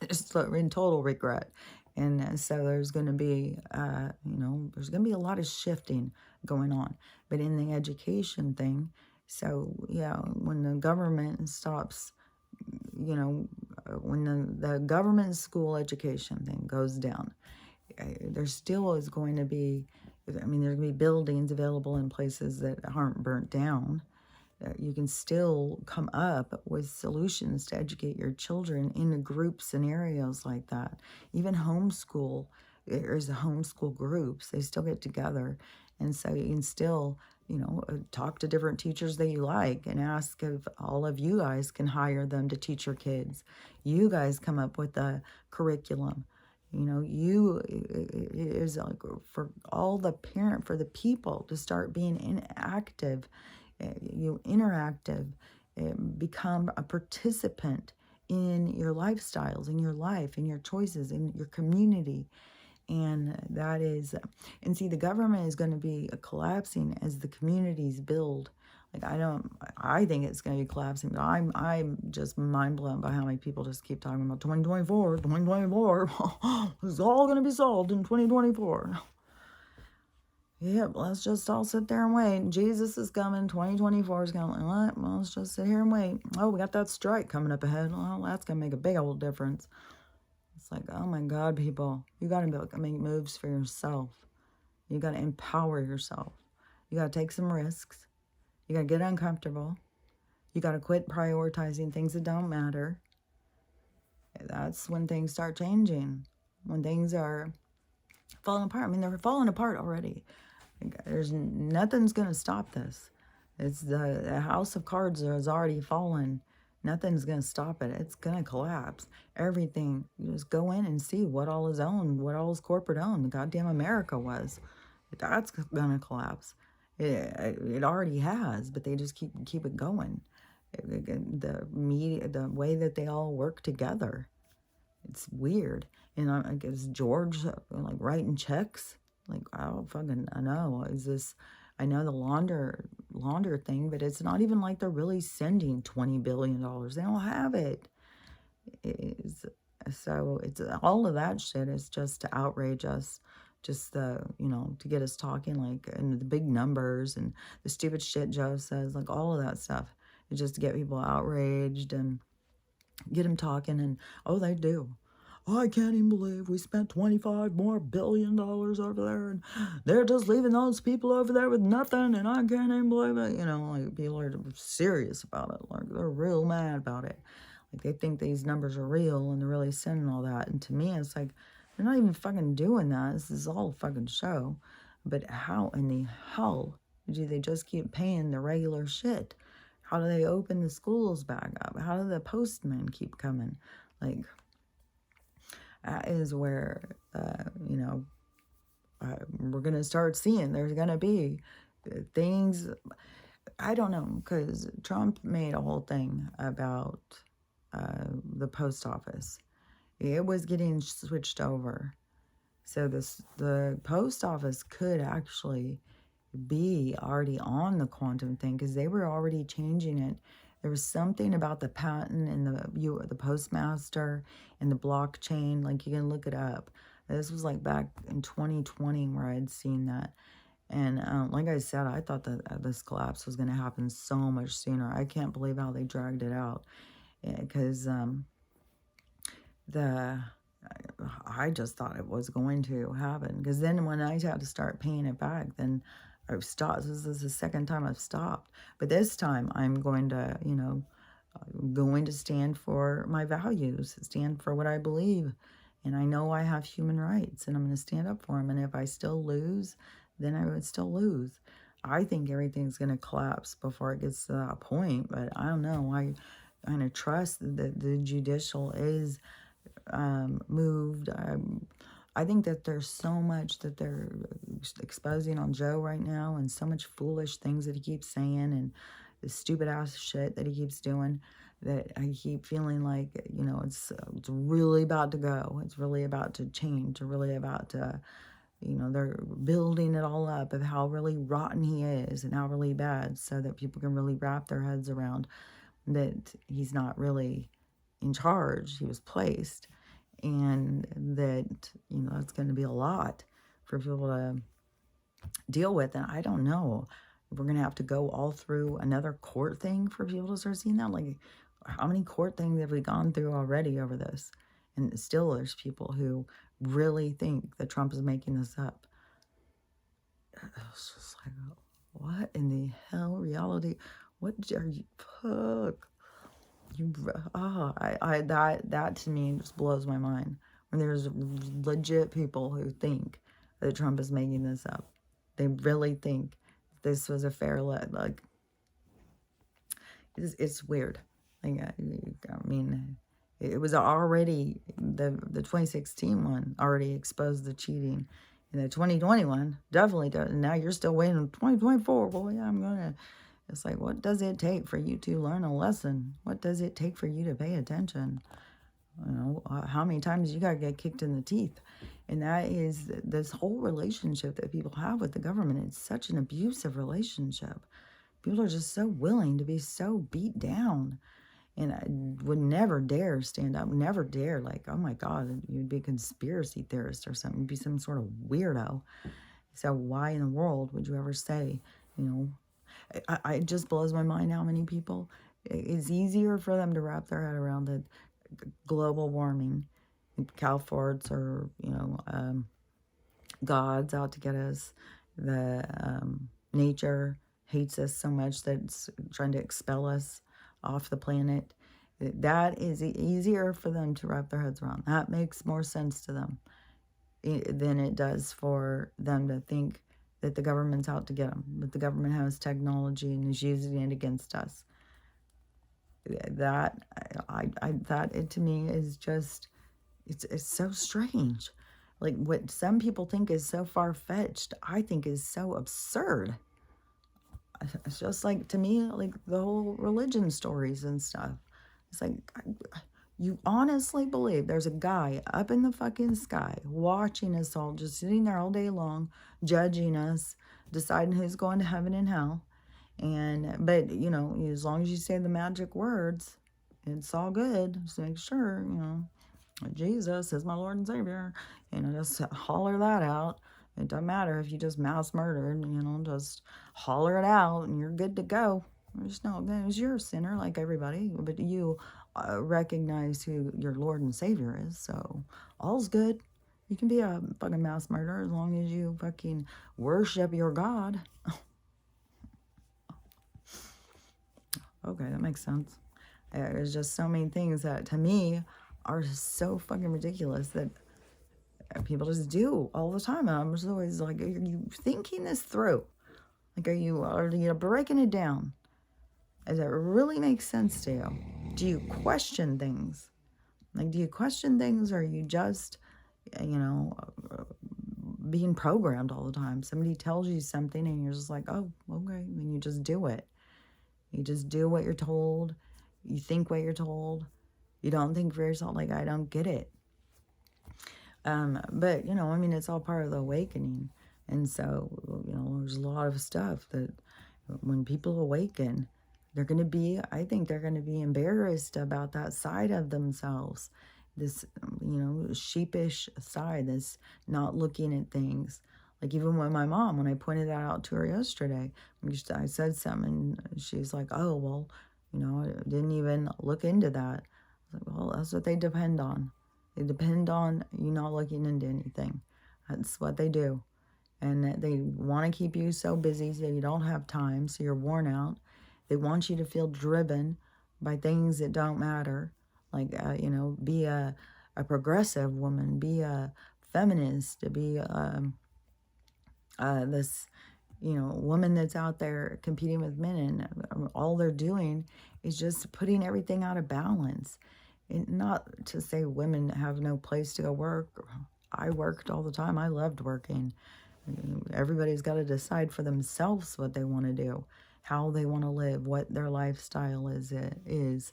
just in total regret. And so there's going to be, there's going to be a lot of shifting going on. But in the education thing, so, yeah, when the government stops, when the government school education thing goes down, there still is going to be, there's going to be buildings available in places that aren't burnt down. You can still come up with solutions to educate your children in group scenarios like that. Even homeschool, there's the homeschool groups. They still get together. And so you can still, talk to different teachers that you like and ask if all of you guys can hire them to teach your kids. You guys come up with the curriculum. Is like for all the for the people to start being active You interactive, become a participant in your lifestyles, in your life, in your choices, in your community. And that is, and see, the government is going to be collapsing as the communities build. Like, I think it's going to be collapsing, but I'm just mind blown by how many people just keep talking about 2024, 2024. It's all going to be solved in 2024. Yep, let's just all sit there and wait. Jesus is coming. 2024 is coming. What? Well, let's just sit here and wait. Oh, we got that strike coming up ahead. Well, that's going to make a big old difference. It's like, oh my God, people. You got to make moves for yourself. You got to empower yourself. You got to take some risks. You got to get uncomfortable. You got to quit prioritizing things that don't matter. That's when things start changing. When things are falling apart. I mean, they're falling apart already. There's nothing's going to stop this. It's the house of cards has already fallen. Nothing's going to stop it. It's going to collapse. Everything. You just go in and see what all is owned, what all is corporate owned. The goddamn America was. That's going to collapse. It already has, but they just keep it going. The media, the way that they all work together. It's weird. And I guess George, like, writing checks. Like, I don't fucking I know. Is this, I know the launder thing, but it's not even like they're really sending $20 billion. They don't have it. So it's all of that shit is just to outrage us. Just to get us talking, like, and the big numbers and the stupid shit Joe says, like, all of that stuff. It's just to get people outraged and get them talking. And, oh, they do. Oh, I can't even believe we spent $25 more billion over there, and they're just leaving those people over there with nothing, and I can't even believe it. Like, people are serious about it. Like, they're real mad about it. Like, they think these numbers are real, and they're really sending all that. And to me, it's like, they're not even fucking doing that. This is all a fucking show. But how in the hell do they just keep paying the regular shit? How do they open the schools back up? How do the postmen keep coming? Like, that is where, we're going to start seeing there's going to be things. I don't know, because Trump made a whole thing about the post office. It was getting switched over. So the post office could actually be already on the quantum thing, because they were already changing it. There was something about the patent and the postmaster and the blockchain. Like, you can look it up. This was like back in 2020 where I had seen that. And like I said, I thought that this collapse was going to happen so much sooner. I can't believe how they dragged it out, because I just thought it was going to happen. Because then when I had to start paying it back, then I've stopped. This is the second time I've stopped. But this time I'm going to, going to stand for my values, stand for what I believe. And I know I have human rights, and I'm going to stand up for them. And if I still lose, then I would still lose. I think everything's going to collapse before it gets to that point. But I don't know. I kind of trust that the judicial is moved. I think that there's so much that they're exposing on Joe right now, and so much foolish things that he keeps saying, and the stupid ass shit that he keeps doing, that I keep feeling like, it's really about to go. It's really about to change. It's really about to, they're building it all up of how really rotten he is and how really bad, so that people can really wrap their heads around that he's not really in charge. He was placed. And that, it's going to be a lot for people to deal with. And I don't know if we're going to have to go all through another court thing for people to start seeing that. Like, how many court things have we gone through already over this? And still there's people who really think that Trump is making this up. It's just like, what in the hell? Reality? What are you? Fuck. That to me just blows my mind. When there's legit people who think that Trump is making this up. They really think this was a fair like, it's weird. Like, I mean, it was already, the 2016 one already exposed the cheating. And the 2021 definitely does. And now you're still waiting on 2024. Boy, I'm going to It's like, what does it take for you to learn a lesson? What does it take for you to pay attention? You know, how many times you got to get kicked in the teeth? And that is this whole relationship that people have with the government. It's such an abusive relationship. People are just so willing to be so beat down. And I would never dare stand up, never dare, like, oh my God, you'd be a conspiracy theorist or something. You'd be some sort of weirdo. So why in the world would you ever say, you know, it just blows my mind how many people, it's easier for them to wrap their head around the global warming, cow farts, or, you know, God's out to get us, the nature hates us so much that it's trying to expel us off the planet. That is easier for them to wrap their heads around. That makes more sense to them than it does for them to think that the government's out to get them, that the government has technology and is using it against us. That it to me is just, it's so strange. Like, what some people think is so far-fetched, I think is so absurd. It's just like, to me, like the whole religion stories and stuff. It's like, you honestly believe there's a guy up in the fucking sky watching us all, just sitting there all day long, judging us, deciding who's going to heaven and hell. But, you know, as long as you say the magic words, it's all good. Just make sure, you know, Jesus is my Lord and Savior. You know, just holler that out. It doesn't matter if you just mass murdered, you know, just holler it out and you're good to go. Just know, you're a sinner like everybody, but you recognize who your Lord and Savior is, so all's good. You can be a fucking mass murderer as long as you fucking worship your God. Okay, that makes sense. There's just so many things that, to me, are so fucking ridiculous that people just do all the time. And I'm just always like, are you thinking this through? Like, are you breaking it down? Does it really make sense to you? Do you question things? Like, do you question things, or are you just, you know, being programmed all the time? Somebody tells you something and you're just like, oh, okay. And you just do it. You just do what you're told. You think what you're told. You don't think for yourself. Like, I don't get it. But, you know, I mean, it's all part of the awakening. And so, you know, there's a lot of stuff that when people awaken, they're going to be, I think they're going to be embarrassed about that side of themselves. This, you know, sheepish side, this not looking at things. Like, even with my mom, when I pointed that out to her yesterday, I said something, and she's like, oh, well, you know, I didn't even look into that. I was like, well, that's what they depend on. They depend on you not looking into anything. That's what they do. And they want to keep you so busy so you don't have time, so you're worn out. They want you to feel driven by things that don't matter. Like, you know, be a progressive woman, be a feminist, to be this, you know, woman that's out there competing with men, and all they're doing is just putting everything out of balance. And not to say women have no place to go work. I worked all the time. I loved working. Everybody's got to decide for themselves what they want to do, how they want to live, what their lifestyle is.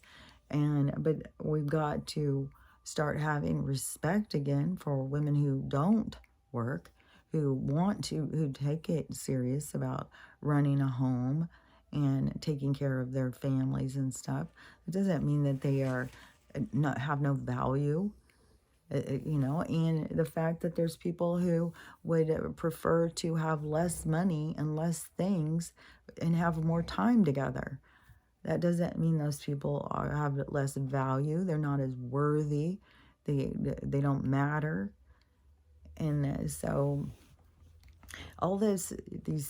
But we've got to start having respect again for women who don't work, who take it serious about running a home and taking care of their families and stuff. It doesn't mean that they are have no value. You know, and the fact that there's people who would prefer to have less money and less things and have more time together. That doesn't mean those people have less value. They're not as worthy. They don't matter. And so all these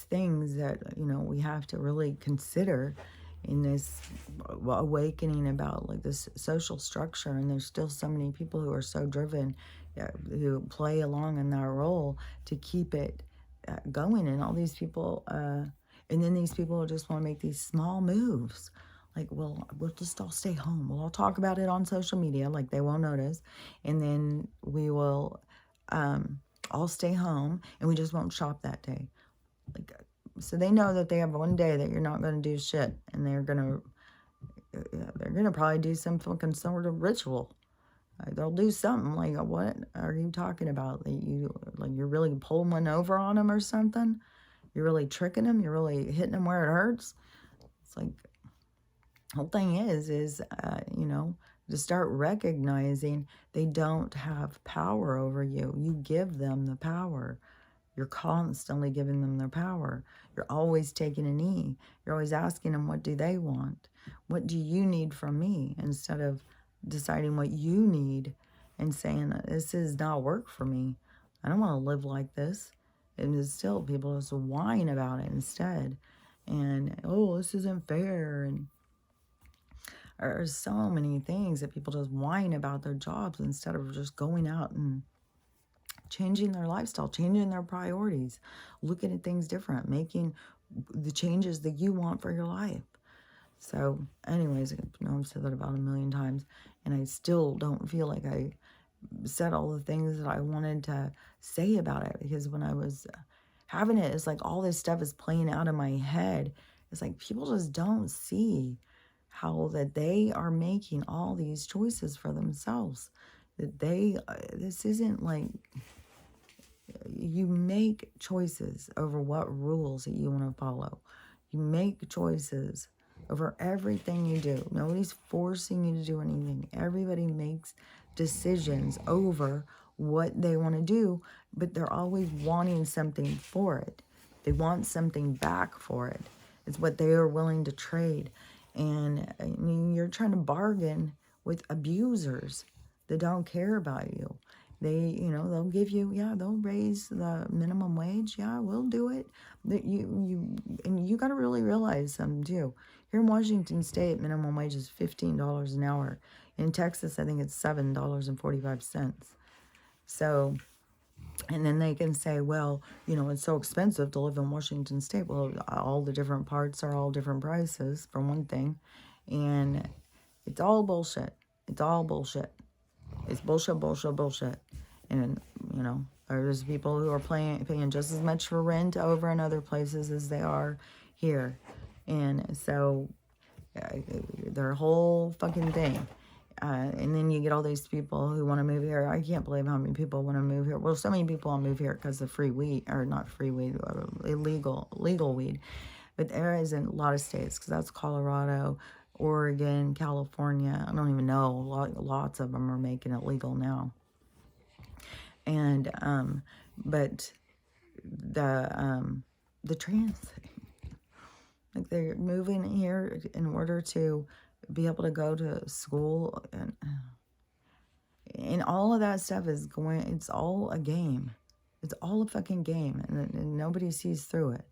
things that, you know, we have to really consider in this awakening about, like, this social structure. And there's still so many people who are so driven, who play along in that role to keep it going. And all these people, and then these people just want to make these small moves. Like, well, we'll just all stay home. We'll all talk about it on social media, like they won't notice. And then we will all stay home and we just won't shop that day. Like, so they know that they have one day that you're not going to do shit, and they're gonna probably do some fucking sort of ritual. They'll do something like, what are you talking about? That you're really pulling one over on them or something? You're really tricking them? You're really hitting them where it hurts? It's like, the whole thing is, to start recognizing they don't have power over you. You give them the power. You're constantly giving them their power. You're always taking a knee. You're always asking them, what do they want? What do you need from me? Instead of deciding what you need and saying, this does not work for me. I don't want to live like this. And still, people just whine about it instead. And, oh, this isn't fair. And there's so many things that people just whine about their jobs instead of just going out and changing their lifestyle, changing their priorities, looking at things different, making the changes that you want for your life. So anyways, I've said that about a million times, and I still don't feel like I said all the things that I wanted to say about it, because when I was having it, it's like all this stuff is playing out in my head. It's like people just don't see how that they are making all these choices for themselves. That this isn't like, you make choices over what rules that you want to follow. You make choices over everything you do. Nobody's forcing you to do anything. Everybody makes decisions over what they want to do, but they're always wanting something for it. They want something back for it. It's what they are willing to trade. And I mean, you're trying to bargain with abusers that don't care about you. They'll give you, they'll raise the minimum wage. Yeah, we'll do it. And you got to really realize something too. Here in Washington State, minimum wage is $15 an hour. In Texas, I think it's $7.45. So, and then they can say, well, it's so expensive to live in Washington State. Well, all the different parts are all different prices, for one thing. And it's all bullshit. It's all bullshit. It's bullshit, bullshit, bullshit. And, there's people who are paying just as much for rent over in other places as they are here. And so, their whole fucking thing. And then you get all these people who want to move here. I can't believe how many people want to move here. Well, so many people want to move here because of free weed, or not free weed, legal weed. But there is in a lot of states, because that's Colorado, Oregon, California. I don't even know. Lots of them are making it legal now. And but the trans thing, like they're moving here in order to be able to go to school, and all of that stuff is going. It's all a game. It's all a fucking game, and nobody sees through it.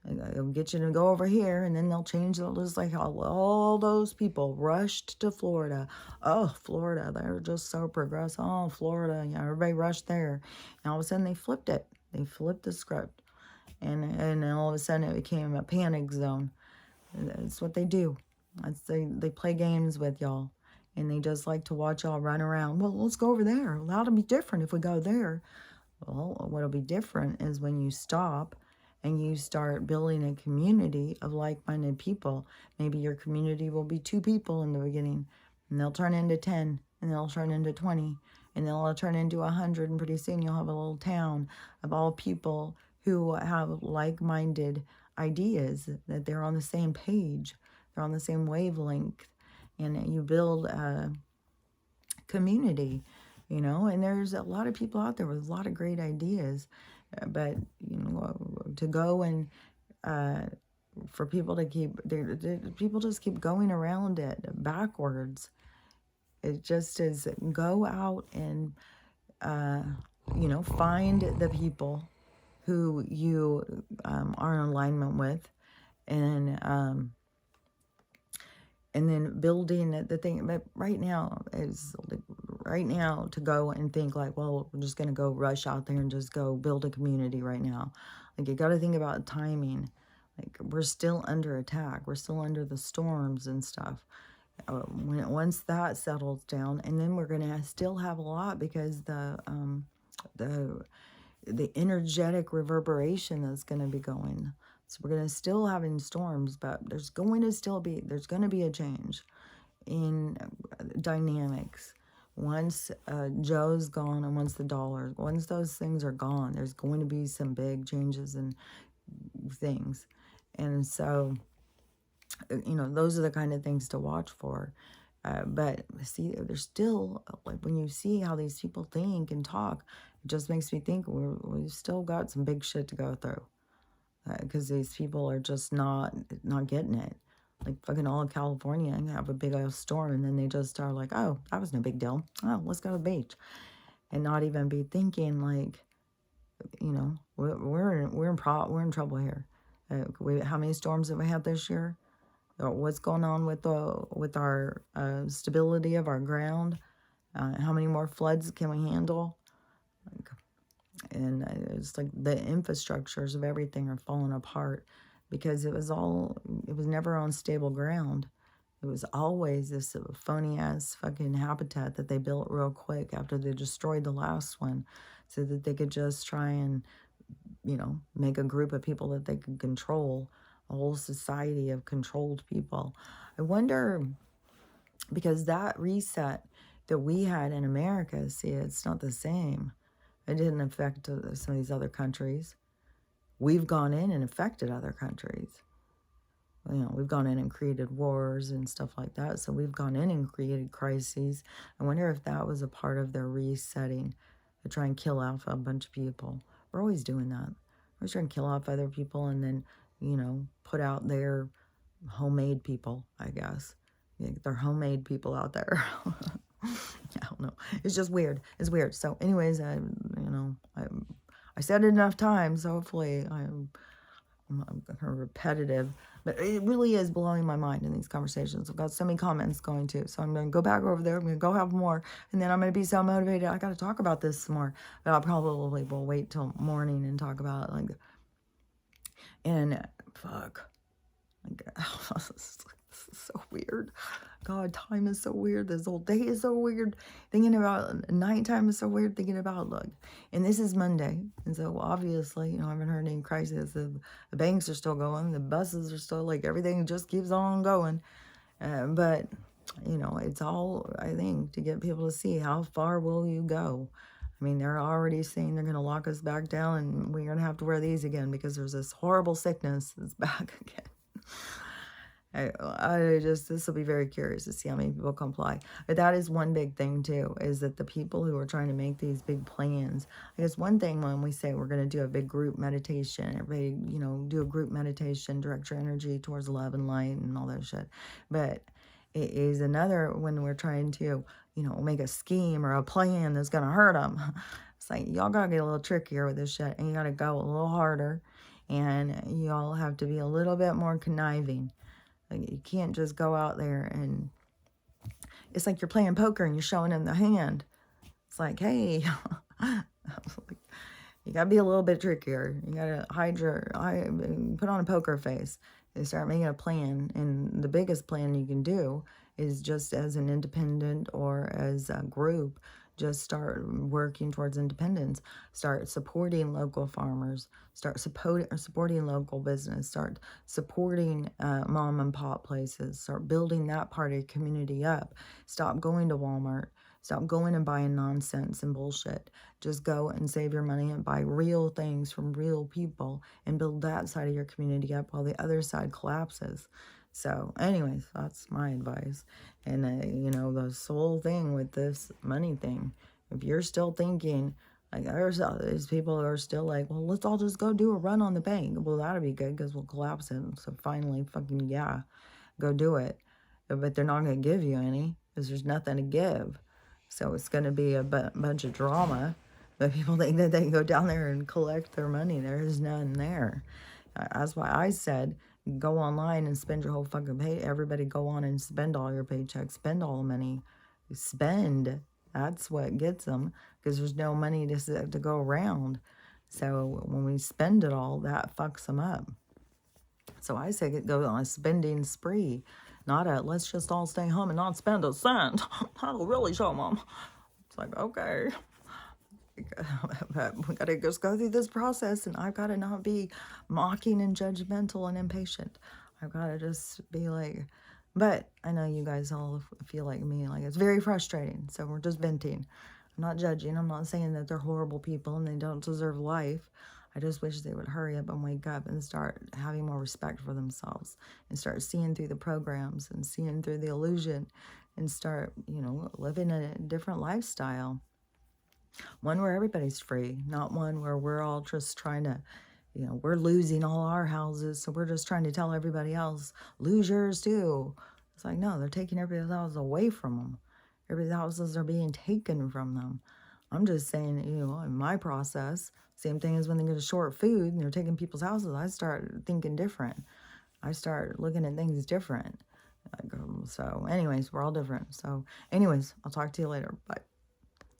They'll get you to go over here, and then they'll change it. Just like how all those people rushed to Florida. Oh, Florida, they're just so progressive. Oh, Florida, everybody rushed there. And all of a sudden, they flipped it. They flipped the script. And all of a sudden, it became a panic zone. That's what they do. They play games with y'all. And they just like to watch y'all run around. Well, let's go over there. Well, that'll be different if we go there. Well, what'll be different is when you stop and you start building a community of like-minded people. Maybe your community will be 2 people in the beginning, and they'll turn into 10, and they'll turn into 20, and they'll turn into 100, and pretty soon you'll have a little town of all people who have like-minded ideas, that they're on the same page, they're on the same wavelength, and you build a community, and there's a lot of people out there with a lot of great ideas. But, to go and for people to people just keep going around it backwards. It just is, go out and, find the people who you are in alignment with, and then building the thing. But right now to go and think like, well, we're just going to go rush out there and just go build a community right now. Like, you got to think about timing. Like, we're still under attack. We're still under the storms and stuff. Once that settles down, and then we're going to still have a lot, because the energetic reverberation that's going to be going. So we're going to still having storms, but there's going to be a change in dynamics. Once Joe's gone and once the dollar, once those things are gone, there's going to be some big changes in things. And so, those are the kind of things to watch for. But see, there's still, like, when you see how these people think and talk, it just makes me think we've still got some big shit to go through. Because these people are just not getting it. Like, fucking all of California and have a big old storm, and then they just are like, oh, that was no big deal. Oh, let's go to the beach. And not even be thinking, like, we're in trouble here. How many storms have we had this year? What's going on with our stability of our ground? How many more floods can we handle? And it's like the infrastructures of everything are falling apart because it was never on stable ground. It was always this phony ass fucking habitat that they built real quick after they destroyed the last one, so that they could just try and, make a group of people that they could control, a whole society of controlled people. I wonder, because that reset that we had in America, see, it's not the same. It didn't affect some of these other countries. We've gone in and affected other countries. We've gone in and created wars and stuff like that. So we've gone in and created crises. I wonder if that was a part of their resetting, to try and kill off a bunch of people. We're always doing that. We're trying to kill off other people and then, put out their homemade people, I guess. They're homemade people out there. I don't know. It's just weird. It's weird. So anyways, I said it enough times. So hopefully I'm repetitive, but it really is blowing my mind in these conversations. I've got so many comments going too. So I'm going to go back over there. I'm going to go have more. And then I'm going to be so motivated. I got to talk about this some more, but I'll probably will wait till morning and talk about it. Fuck. This is so weird. God, time is so weird. This whole day is so weird. Thinking about nighttime is so weird. Thinking about, look, and this is Monday. And so obviously, I haven't heard any crisis. The banks are still going. The buses are still, like, everything just keeps on going. But, it's all, I think, to get people to see how far will you go. I mean, they're already saying they're going to lock us back down and we're going to have to wear these again because there's this horrible sickness that's back again. This will be very curious to see how many people comply. But that is one big thing too, is that the people who are trying to make these big plans, I guess one thing when we say we're going to do a big group meditation, everybody, do a group meditation, direct your energy towards love and light and all that shit. But it is another when we're trying to, make a scheme or a plan that's going to hurt them. It's like, y'all got to get a little trickier with this shit and you got to go a little harder and y'all have to be a little bit more conniving. Like, you can't just go out there and it's like you're playing poker and you're showing them the hand. It's like, hey, you got to be a little bit trickier. You got to put on a poker face and start making a plan. And the biggest plan you can do is just as an independent or as a group, just start working towards independence. Start supporting local farmers. Start supporting local business. Start supporting mom and pop places. Start building that part of your community up. Stop going to Walmart. Stop going and buying nonsense and bullshit. Just go and save your money and buy real things from real people and build that side of your community up while the other side collapses. So anyways, that's my advice. And, the whole thing with this money thing, if you're still thinking, like, there's people who are still like, well, let's all just go do a run on the bank. Well, that'd be good because we'll collapse it. So finally, fucking, yeah, go do it. But they're not going to give you any because there's nothing to give. So it's going to be a bunch of drama. But people think that they can go down there and collect their money. There is none there. That's why I said, go online and spend your whole fucking pay. Everybody go on and spend all your paychecks. Spend all the money. Spend. That's what gets them. Because there's no money to go around. So when we spend it all, that fucks them up. So I say go on a spending spree. Not a, let's just all stay home and not spend a cent. That'll really show them. It's like, okay. But we got to just go through this process, and I've got to not be mocking and judgmental and impatient. I've got to just be like, but I know you guys all feel like me, like it's very frustrating. So we're just venting. I'm not judging. I'm not saying that they're horrible people and they don't deserve life. I just wish they would hurry up and wake up and start having more respect for themselves and start seeing through the programs and seeing through the illusion and start, living a different lifestyle. One where everybody's free, not one where we're all just trying to, we're losing all our houses, so we're just trying to tell everybody else, lose yours too. It's like, no, they're taking everybody's houses away from them. Everybody's houses are being taken from them. I'm just saying, in my process, same thing as when they get a short food and they're taking people's houses, I start thinking different. I start looking at things different. So anyways, we're all different. So anyways, I'll talk to you later. Bye.